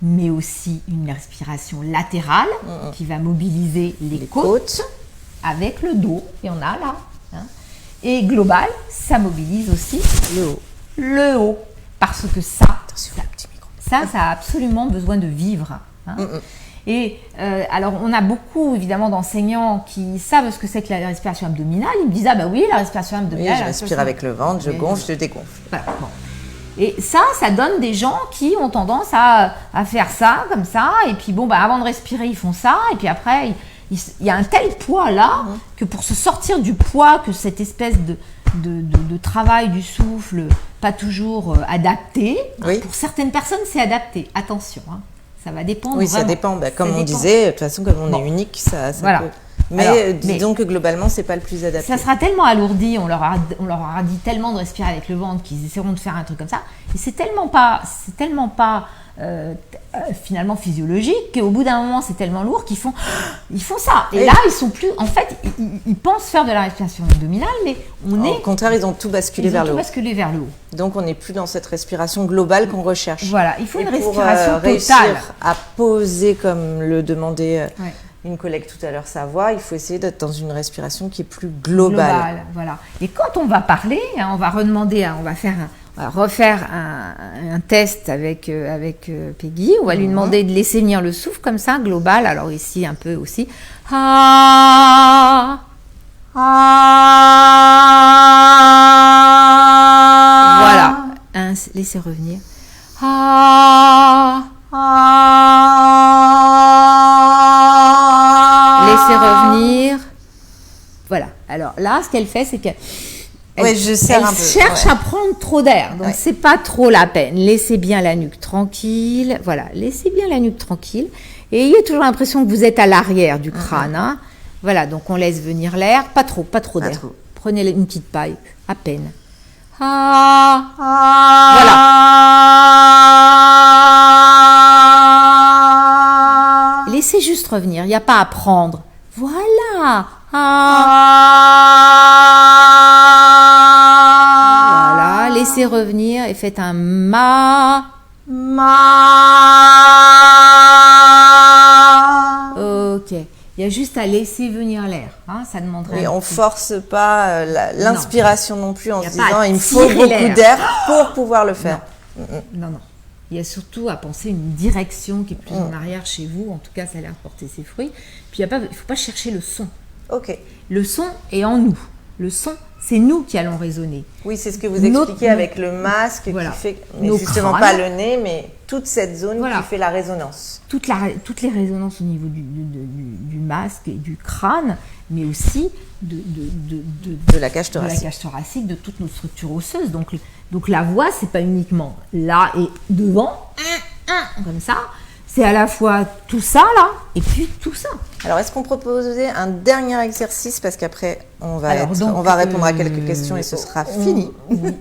mais aussi une respiration latérale qui va mobiliser les côtes avec le dos, et on a là. Hein. Et global, ça mobilise aussi le haut. Parce que ça a absolument besoin de vivre. Hein. Et alors, on a beaucoup, évidemment, d'enseignants qui savent ce que c'est que la respiration abdominale. Ils me disent, ah bah oui, la respiration abdominale. Oui, je respire avec le ventre, je gonfle, je dégonfle. Voilà, bon. Et ça donne des gens qui ont tendance à faire ça, comme ça. Et puis, bon, bah, avant de respirer, ils font ça. Et puis après, il y a un tel poids là que pour se sortir du poids, que cette espèce de travail du souffle, pas toujours adapté. Oui. Pour certaines personnes, c'est adapté. Attention, hein. Ça va dépendre. Oui, vraiment. ça dépend. Comme on disait, de toute façon, comme on est unique, ça voilà. peut. Mais disons que globalement, c'est pas le plus adapté. Ça sera tellement alourdi, on leur aura dit tellement de respirer avec le ventre qu'ils essaieront de faire un truc comme ça. Et c'est tellement pas finalement physiologique qu'au bout d'un moment, c'est tellement lourd qu'ils font ça. Et là, ils sont plus. En fait, ils pensent faire de la respiration abdominale, mais Au contraire, ils ont tout basculé vers le haut. haut. Donc, on n'est plus dans cette respiration globale qu'on recherche. Voilà, il faut une respiration pour, totale. réussir à poser, comme le demandait une collègue tout à l'heure, sa voix, il faut essayer d'être dans une respiration qui est plus globale. Voilà. Et quand on va parler, hein, on va refaire un test avec Peggy. On va lui demander de laisser venir le souffle comme ça, global. Alors ici, un peu aussi. Ah, ah. Voilà. Laissez revenir. Ah, ah. Laissez revenir. Voilà. Alors là, ce qu'elle fait, c'est qu'elle cherche à prendre trop d'air. Donc, c'est pas trop la peine. Laissez bien la nuque tranquille. Voilà. Laissez bien la nuque tranquille. Et ayez toujours l'impression que vous êtes à l'arrière du crâne. Hein. Voilà. Donc, on laisse venir l'air. Pas trop d'air. Prenez une petite paille. À peine. Ah, voilà. Laissez juste revenir. Il n'y a pas à prendre. Voilà. Voilà, laissez revenir et faites un ma. Ok. Il y a juste à laisser venir l'air. Hein, ça demanderait. Et on force pas l'inspiration non plus en Il y se a pas disant à il me faut tirer beaucoup l'air. d'air pour pouvoir le faire. Non. Il y a surtout à penser une direction qui est plus en arrière chez vous. En tout cas, ça a l'air de porter ses fruits. Puis, il ne faut pas chercher le son. Ok. Le son est en nous. Le son, c'est nous qui allons résonner. Oui, c'est ce que vous expliquez avec le masque Voilà. qui fait, mais Nos justement crânes. pas le nez, mais toute cette zone Voilà. qui fait la résonance. Toutes les résonances au niveau du masque et du crâne, mais aussi de la cage de la thoracique. cage thoracique, de toutes nos structures osseuses. Donc la voix, c'est pas uniquement là et devant, comme ça. C'est à la fois tout ça là et puis tout ça. Alors, est-ce qu'on proposait un dernier exercice parce qu'après on va Alors, donc, on va répondre à quelques questions et ce sera fini. Oui,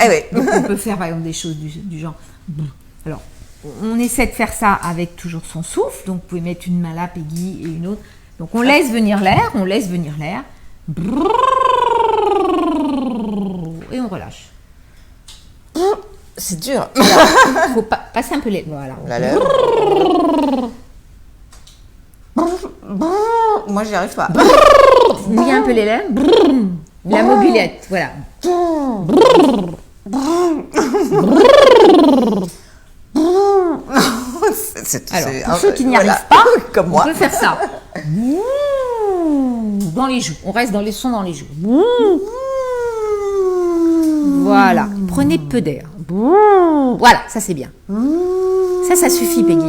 Eh oui. donc on peut faire par exemple des choses du genre. Alors, on essaie de faire ça avec toujours son souffle. Donc, vous pouvez mettre une main là, Peggy, et une autre. Donc, on laisse venir l'air, et on relâche. C'est dur. Il faut passer un peu les. Voilà. La lèvre. Moi, j'y arrive pas. Mouillez un peu les lèvres. La mobilette, voilà. Alors, pour ceux qui n'y arrivent pas, comme on moi. peut faire ça. Dans les joues. On reste dans les sons dans les joues. Voilà. Prenez peu d'air. Voilà, ça c'est bien. Ça suffit, Peggy.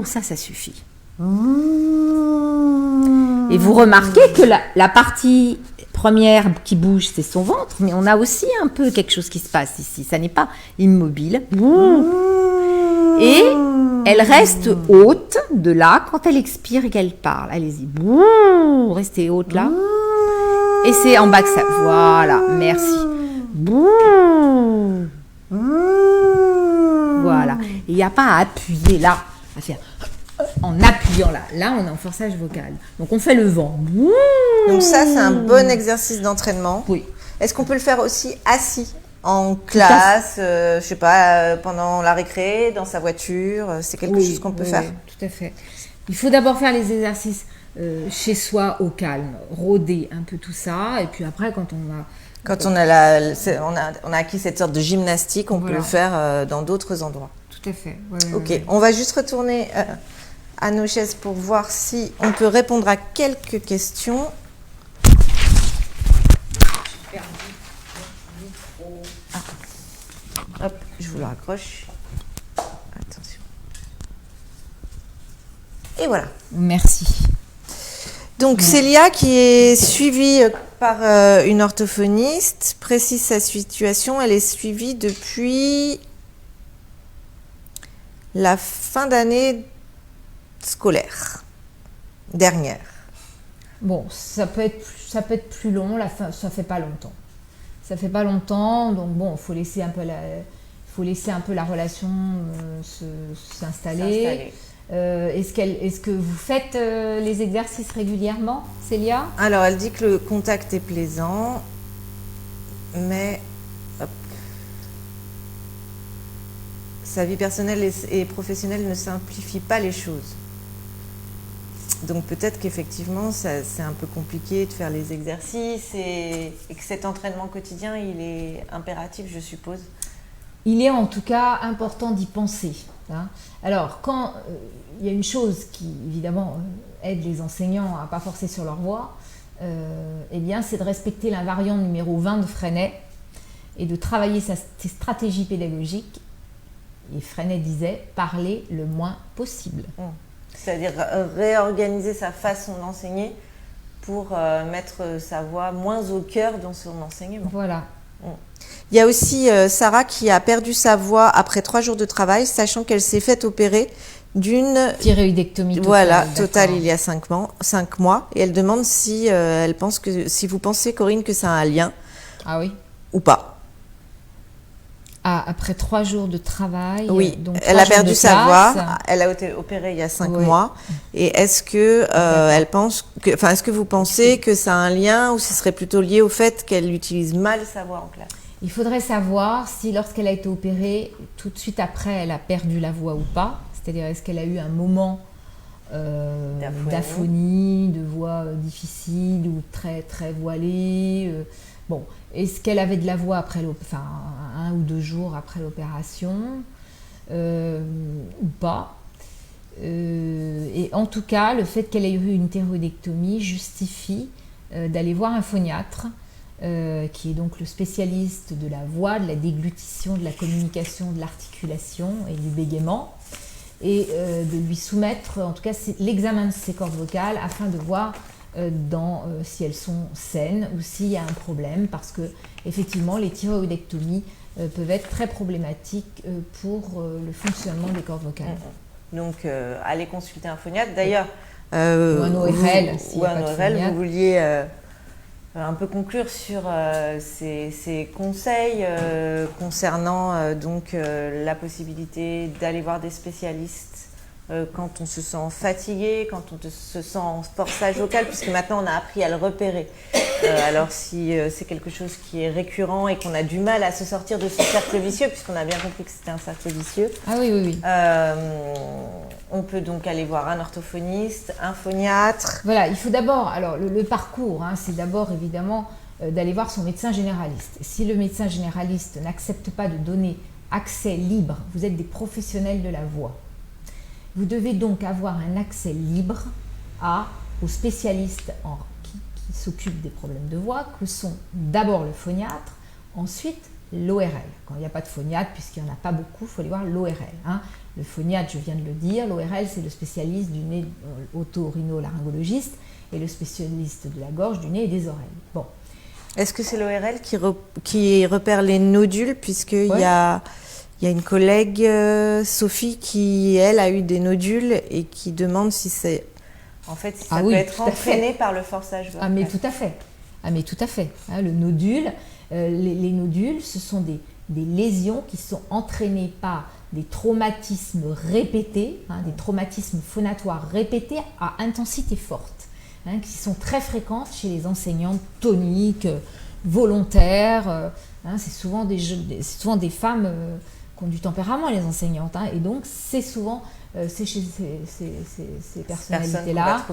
Ça suffit. Et vous remarquez que la partie première qui bouge, c'est son ventre, mais on a aussi un peu quelque chose qui se passe ici. Ça n'est pas immobile. Et elle reste haute de là quand elle expire et qu'elle parle. Allez-y. Restez haute là. Et c'est en bas que ça. Voilà, merci. Voilà. Il n'y a pas à appuyer là, à faire en appuyant là. Là, on est en forçage vocal. Donc, on fait le vent. Donc ça, c'est un bon exercice d'entraînement. Oui. Est-ce qu'on peut le faire aussi assis en classe, je sais pas, pendant la récré, dans sa voiture? C'est quelque chose qu'on peut faire. Oui, tout à fait. Il faut d'abord faire les exercices chez soi au calme, rôder un peu tout ça, et puis après, quand on a acquis cette sorte de gymnastique, on peut le faire dans d'autres endroits. Tout à fait. Ok, on va juste retourner à nos chaises pour voir si on peut répondre à quelques questions. J'ai perdu mon micro. Hop, je vous le raccroche. Attention. Et voilà. Merci. Donc Célia, qui est suivie par une orthophoniste, précise sa situation. Elle est suivie depuis la fin d'année scolaire dernière. Bon, ça peut être plus long. Ça fait pas longtemps. Ça fait pas longtemps, donc bon, il faut laisser un peu la relation s'installer. Est-ce que vous faites les exercices régulièrement, Célia? Alors, elle dit que le contact est plaisant, mais sa vie personnelle et professionnelle ne simplifie pas les choses. Donc peut-être qu'effectivement, c'est un peu compliqué de faire les exercices et que cet entraînement quotidien, il est impératif, je suppose. Il est en tout cas important d'y penser. Hein. Alors, quand il y a une chose qui, évidemment, aide les enseignants à ne pas forcer sur leur voix, eh bien, c'est de respecter l'invariant numéro 20 de Freinet et de travailler ses stratégies pédagogiques. Et Freinet disait « parler le moins possible ». C'est-à-dire réorganiser sa façon d'enseigner pour mettre sa voix moins au cœur dans son enseignement. Voilà. Il y a aussi Sarah qui a perdu sa voix après 3 jours de travail, sachant qu'elle s'est faite opérer d'une thyroïdectomie totale. Voilà, totale il y a 5 mois. Et elle demande si si vous pensez, Corinne, que ça a un lien. Ah oui. Ou pas. Ah, après 3 jours de travail. Oui, donc elle a perdu sa voix. Elle a été opérée il y a 5 mois. Et est-ce que est-ce que vous pensez que ça a un lien ou ce serait plutôt lié au fait qu'elle utilise mal sa voix en classe? Il faudrait savoir si lorsqu'elle a été opérée, tout de suite après, elle a perdu la voix ou pas. C'est-à-dire, est-ce qu'elle a eu un moment d'aphonie, de voix difficile ou très, très voilée bon, est-ce qu'elle avait de la voix après 1 ou 2 jours après l'opération ou pas et en tout cas, le fait qu'elle ait eu une thyroïdectomie justifie d'aller voir un phoniatre qui est donc le spécialiste de la voix, de la déglutition, de la communication, de l'articulation et du bégaiement, et de lui soumettre, en tout cas, l'examen de ses cordes vocales afin de voir si elles sont saines ou s'il y a un problème, parce que effectivement, les thyroïdectomies peuvent être très problématiques pour le fonctionnement des cordes vocales. Donc, allez consulter un phoniatre. D'ailleurs, ou un ORL, vous vouliez un peu conclure sur ces conseils concernant donc la possibilité d'aller voir des spécialistes quand on se sent fatigué, quand on se sent en forçage vocal, puisque maintenant on a appris à le repérer. Alors si c'est quelque chose qui est récurrent et qu'on a du mal à se sortir de ce cercle vicieux, puisqu'on a bien compris que c'était un cercle vicieux, on peut donc aller voir un orthophoniste, un phoniatre. Voilà, il faut d'abord, alors le parcours, c'est d'abord évidemment d'aller voir son médecin généraliste. Si le médecin généraliste n'accepte pas de donner accès libre, vous êtes des professionnels de la voix. Vous devez donc avoir un accès libre aux spécialistes qui s'occupent des problèmes de voix, que sont d'abord le phoniatre, ensuite l'ORL. Quand il n'y a pas de phoniatre, puisqu'il n'y en a pas beaucoup, il faut aller voir l'ORL. Le phoniatre, je viens de le dire, l'ORL, c'est le spécialiste du nez, otorhinolaryngologiste, et le spécialiste de la gorge, du nez et des oreilles. Bon. Est-ce que c'est l'ORL qui repère les nodules, puisqu'il y a une collègue, Sophie, qui, elle, a eu des nodules et qui demande si c'est... En fait, si ça peut être entraîné par le forçage vocal. Mais tout à fait. Le nodule, les nodules, ce sont des lésions qui sont entraînées par des traumatismes répétés, des traumatismes phonatoires répétés à intensité forte, qui sont très fréquentes chez les enseignantes toniques, volontaires. C'est souvent des femmes qui ont du tempérament, les enseignantes, et donc c'est souvent c'est chez ces personnalités-là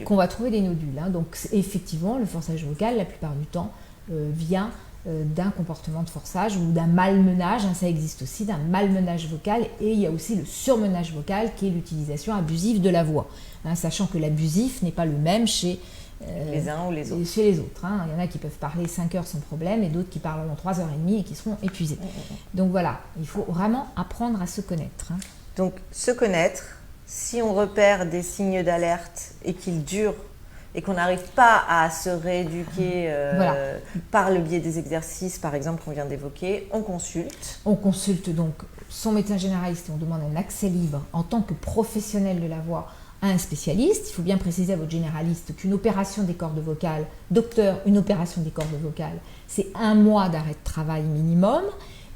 qu'on va trouver des nodules. Donc effectivement, le forçage vocal, la plupart du temps, vient d'un comportement de forçage ou d'un malmenage, ça existe aussi, d'un malmenage vocal, et il y a aussi le surmenage vocal qui est l'utilisation abusive de la voix, sachant que l'abusif n'est pas le même chez les uns ou les autres. Chez les autres. Il y en a qui peuvent parler 5 heures sans problème et d'autres qui parleront 3h30 et qui seront épuisés. Donc voilà, il faut vraiment apprendre à se connaître. Donc se connaître, si on repère des signes d'alerte et qu'ils durent et qu'on n'arrive pas à se rééduquer par le biais des exercices, par exemple, qu'on vient d'évoquer, on consulte. On consulte donc son médecin généraliste et on demande un accès libre en tant que professionnel de la voix à un spécialiste. Il faut bien préciser à votre généraliste qu'une opération des cordes vocales, une opération des cordes vocales, c'est 1 mois d'arrêt de travail minimum,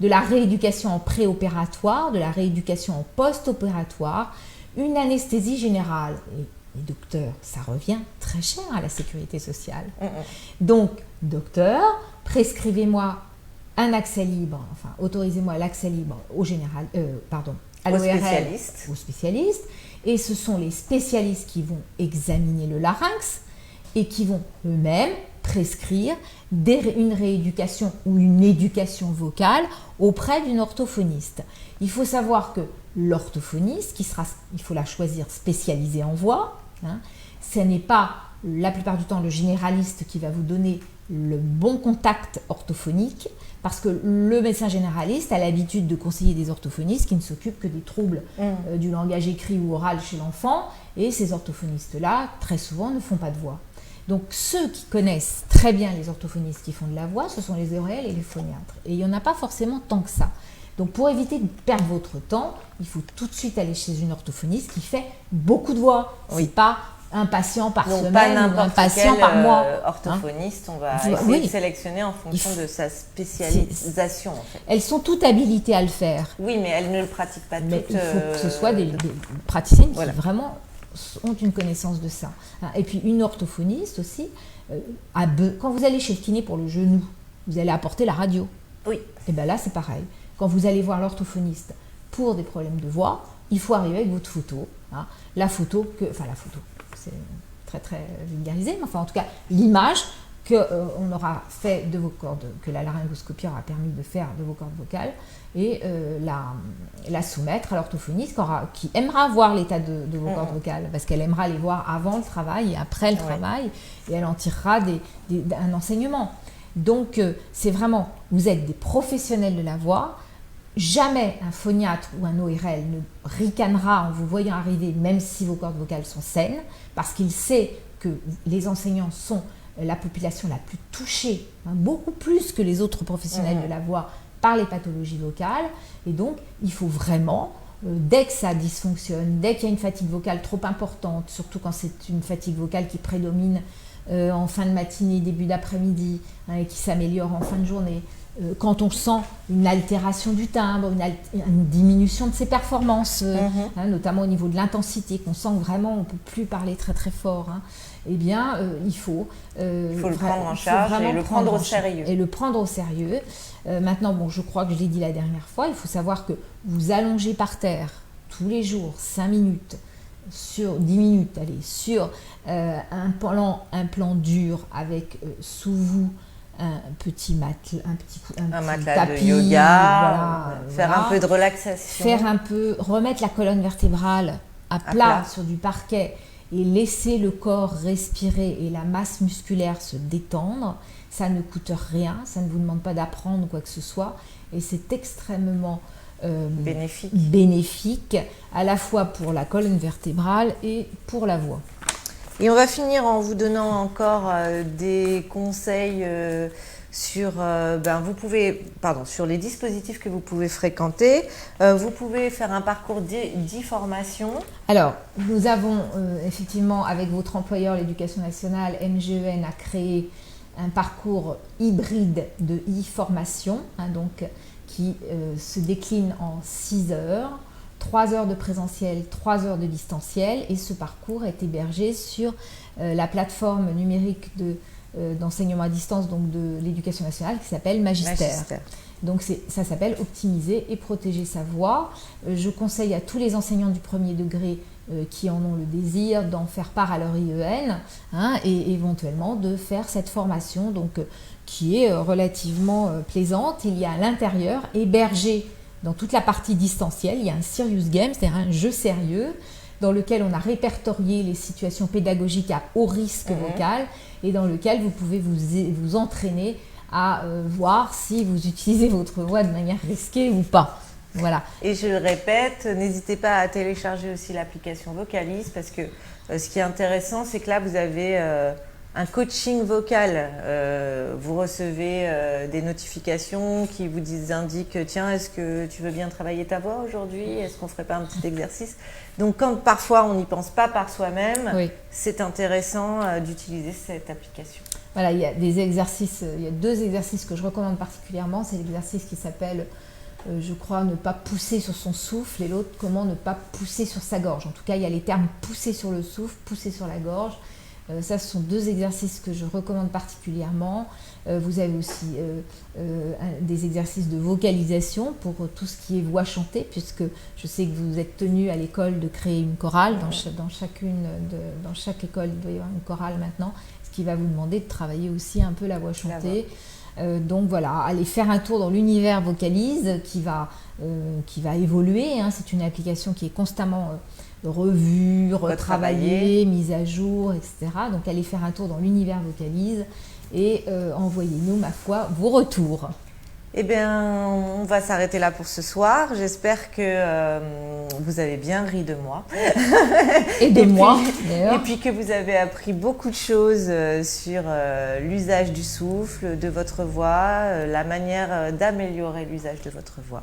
de la rééducation en préopératoire, de la rééducation en post-opératoire, une anesthésie générale. Et docteur, ça revient très cher à la sécurité sociale. Donc, docteur, prescrivez-moi un accès libre, autorisez-moi l'accès libre au spécialiste. Et ce sont les spécialistes qui vont examiner le larynx et qui vont eux-mêmes prescrire une rééducation ou une éducation vocale auprès d'une orthophoniste. Il faut savoir que l'orthophoniste, il faut la choisir spécialisée en voix, ce n'est pas la plupart du temps le généraliste qui va vous donner le bon contact orthophonique, parce que le médecin généraliste a l'habitude de conseiller des orthophonistes qui ne s'occupent que des troubles du langage écrit ou oral chez l'enfant, et ces orthophonistes-là, très souvent, ne font pas de voix. Donc ceux qui connaissent très bien les orthophonistes qui font de la voix, ce sont les ORL et les phoniatres. Et il n'y en a pas forcément tant que ça. Donc pour éviter de perdre votre temps, il faut tout de suite aller chez une orthophoniste qui fait beaucoup de voix. Oui. C'est pas un patient par donc semaine ou un patient par mois. Orthophoniste, on va essayer de sélectionner en fonction de sa spécialisation. En fait. Elles sont toutes habilitées à le faire. Oui, mais elles ne le pratiquent pas toutes. Mais il faut que ce soit des praticiennes qui vraiment ont une connaissance de ça. Et puis une orthophoniste aussi, quand vous allez chez le kiné pour le genou, vous allez apporter la radio. Oui. Et bien là, c'est pareil. Quand vous allez voir l'orthophoniste pour des problèmes de voix, il faut arriver avec votre photo. Hein. La photo, c'est très très vulgarisé, mais enfin en tout cas l'image qu'on aura fait de vos cordes, que la laryngoscopie aura permis de faire de vos cordes vocales, et la soumettre à l'orthophoniste qui aimera voir l'état de vos cordes vocales, parce qu'elle aimera les voir avant le travail et après le travail, et elle en tirera un enseignement. Donc c'est vraiment, vous êtes des professionnels de la voix. Jamais un phoniatre ou un ORL ne ricanera en vous voyant arriver, même si vos cordes vocales sont saines, parce qu'il sait que les enseignants sont la population la plus touchée, beaucoup plus que les autres professionnels de la voix, par les pathologies vocales. Et donc, il faut vraiment, dès que ça dysfonctionne, dès qu'il y a une fatigue vocale trop importante, surtout quand c'est une fatigue vocale qui prédomine en fin de matinée, début d'après-midi, et qui s'améliore en fin de journée, quand on sent une altération du timbre, une diminution de ses performances, notamment au niveau de l'intensité, qu'on sent que vraiment on ne peut plus parler très très fort, eh bien il faut le prendre en charge et le prendre au sérieux. Et le prendre au sérieux. Maintenant, bon, je crois que je l'ai dit la dernière fois, il faut savoir que vous allongez par terre tous les jours 5 minutes, sur 10 minutes, sur un plan dur avec sous vous un petit matelas, un matelas tapis, de yoga, faire un peu de relaxation. Remettre la colonne vertébrale à plat sur du parquet et laisser le corps respirer et la masse musculaire se détendre. Ça ne coûte rien, ça ne vous demande pas d'apprendre quoi que ce soit, et c'est extrêmement bénéfique à la fois pour la colonne vertébrale et pour la voix. Et on va finir en vous donnant encore des conseils sur les dispositifs que vous pouvez fréquenter. Vous pouvez faire un parcours d'e-formation. Alors, nous avons effectivement, avec votre employeur, l'Éducation nationale, MGEN, a créé un parcours hybride de e-formation, qui se décline en 6 heures. 3 heures de présentiel, 3 heures de distanciel, et ce parcours est hébergé sur la plateforme numérique d'enseignement à distance de l'Éducation nationale qui s'appelle Magister. Donc ça s'appelle Optimiser et protéger sa voix. Je conseille à tous les enseignants du premier degré qui en ont le désir d'en faire part à leur IEN, et éventuellement de faire cette formation qui est relativement plaisante. Il y a à l'intérieur, hébergé dans toute la partie distancielle, il y a un serious game, c'est-à-dire un jeu sérieux dans lequel on a répertorié les situations pédagogiques à haut risque vocal, et dans lequel vous pouvez vous entraîner à voir si vous utilisez votre voix de manière risquée ou pas. Voilà. Et je le répète, n'hésitez pas à télécharger aussi l'application Vocalise, parce que ce qui est intéressant, c'est que là, vous avez un coaching vocal. Vous recevez des notifications qui vous indiquent « Tiens, est-ce que tu veux bien travailler ta voix aujourd'hui ? Est-ce qu'on ne ferait pas un petit exercice ?» Donc, quand parfois on n'y pense pas par soi-même, c'est intéressant d'utiliser cette application. Voilà, il y a 2 exercices que je recommande particulièrement. C'est l'exercice qui s'appelle, je crois, ne pas pousser sur son souffle, et l'autre, comment ne pas pousser sur sa gorge. En tout cas, il y a les termes pousser sur le souffle, pousser sur la gorge. Ça, ce sont 2 exercices que je recommande particulièrement. Vous avez aussi des exercices de vocalisation pour tout ce qui est voix chantée, puisque je sais que vous êtes tenu à l'école de créer une chorale. Dans chaque école, il doit y avoir une chorale maintenant, ce qui va vous demander de travailler aussi un peu la voix chantée. Donc voilà, allez faire un tour dans l'univers Vocalise qui va évoluer. C'est une application qui est constamment revue, retravaillée, mise à jour, etc. Donc allez faire un tour dans l'univers Vocalise et envoyez-nous, ma foi, vos retours. Eh bien, on va s'arrêter là pour ce soir. J'espère que vous avez bien ri de moi. Et de moi, d'ailleurs. Et puis que vous avez appris beaucoup de choses sur l'usage du souffle, de votre voix, la manière d'améliorer l'usage de votre voix.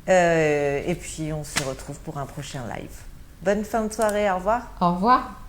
Et puis, on se retrouve pour un prochain live. Bonne fin de soirée, au revoir. Au revoir.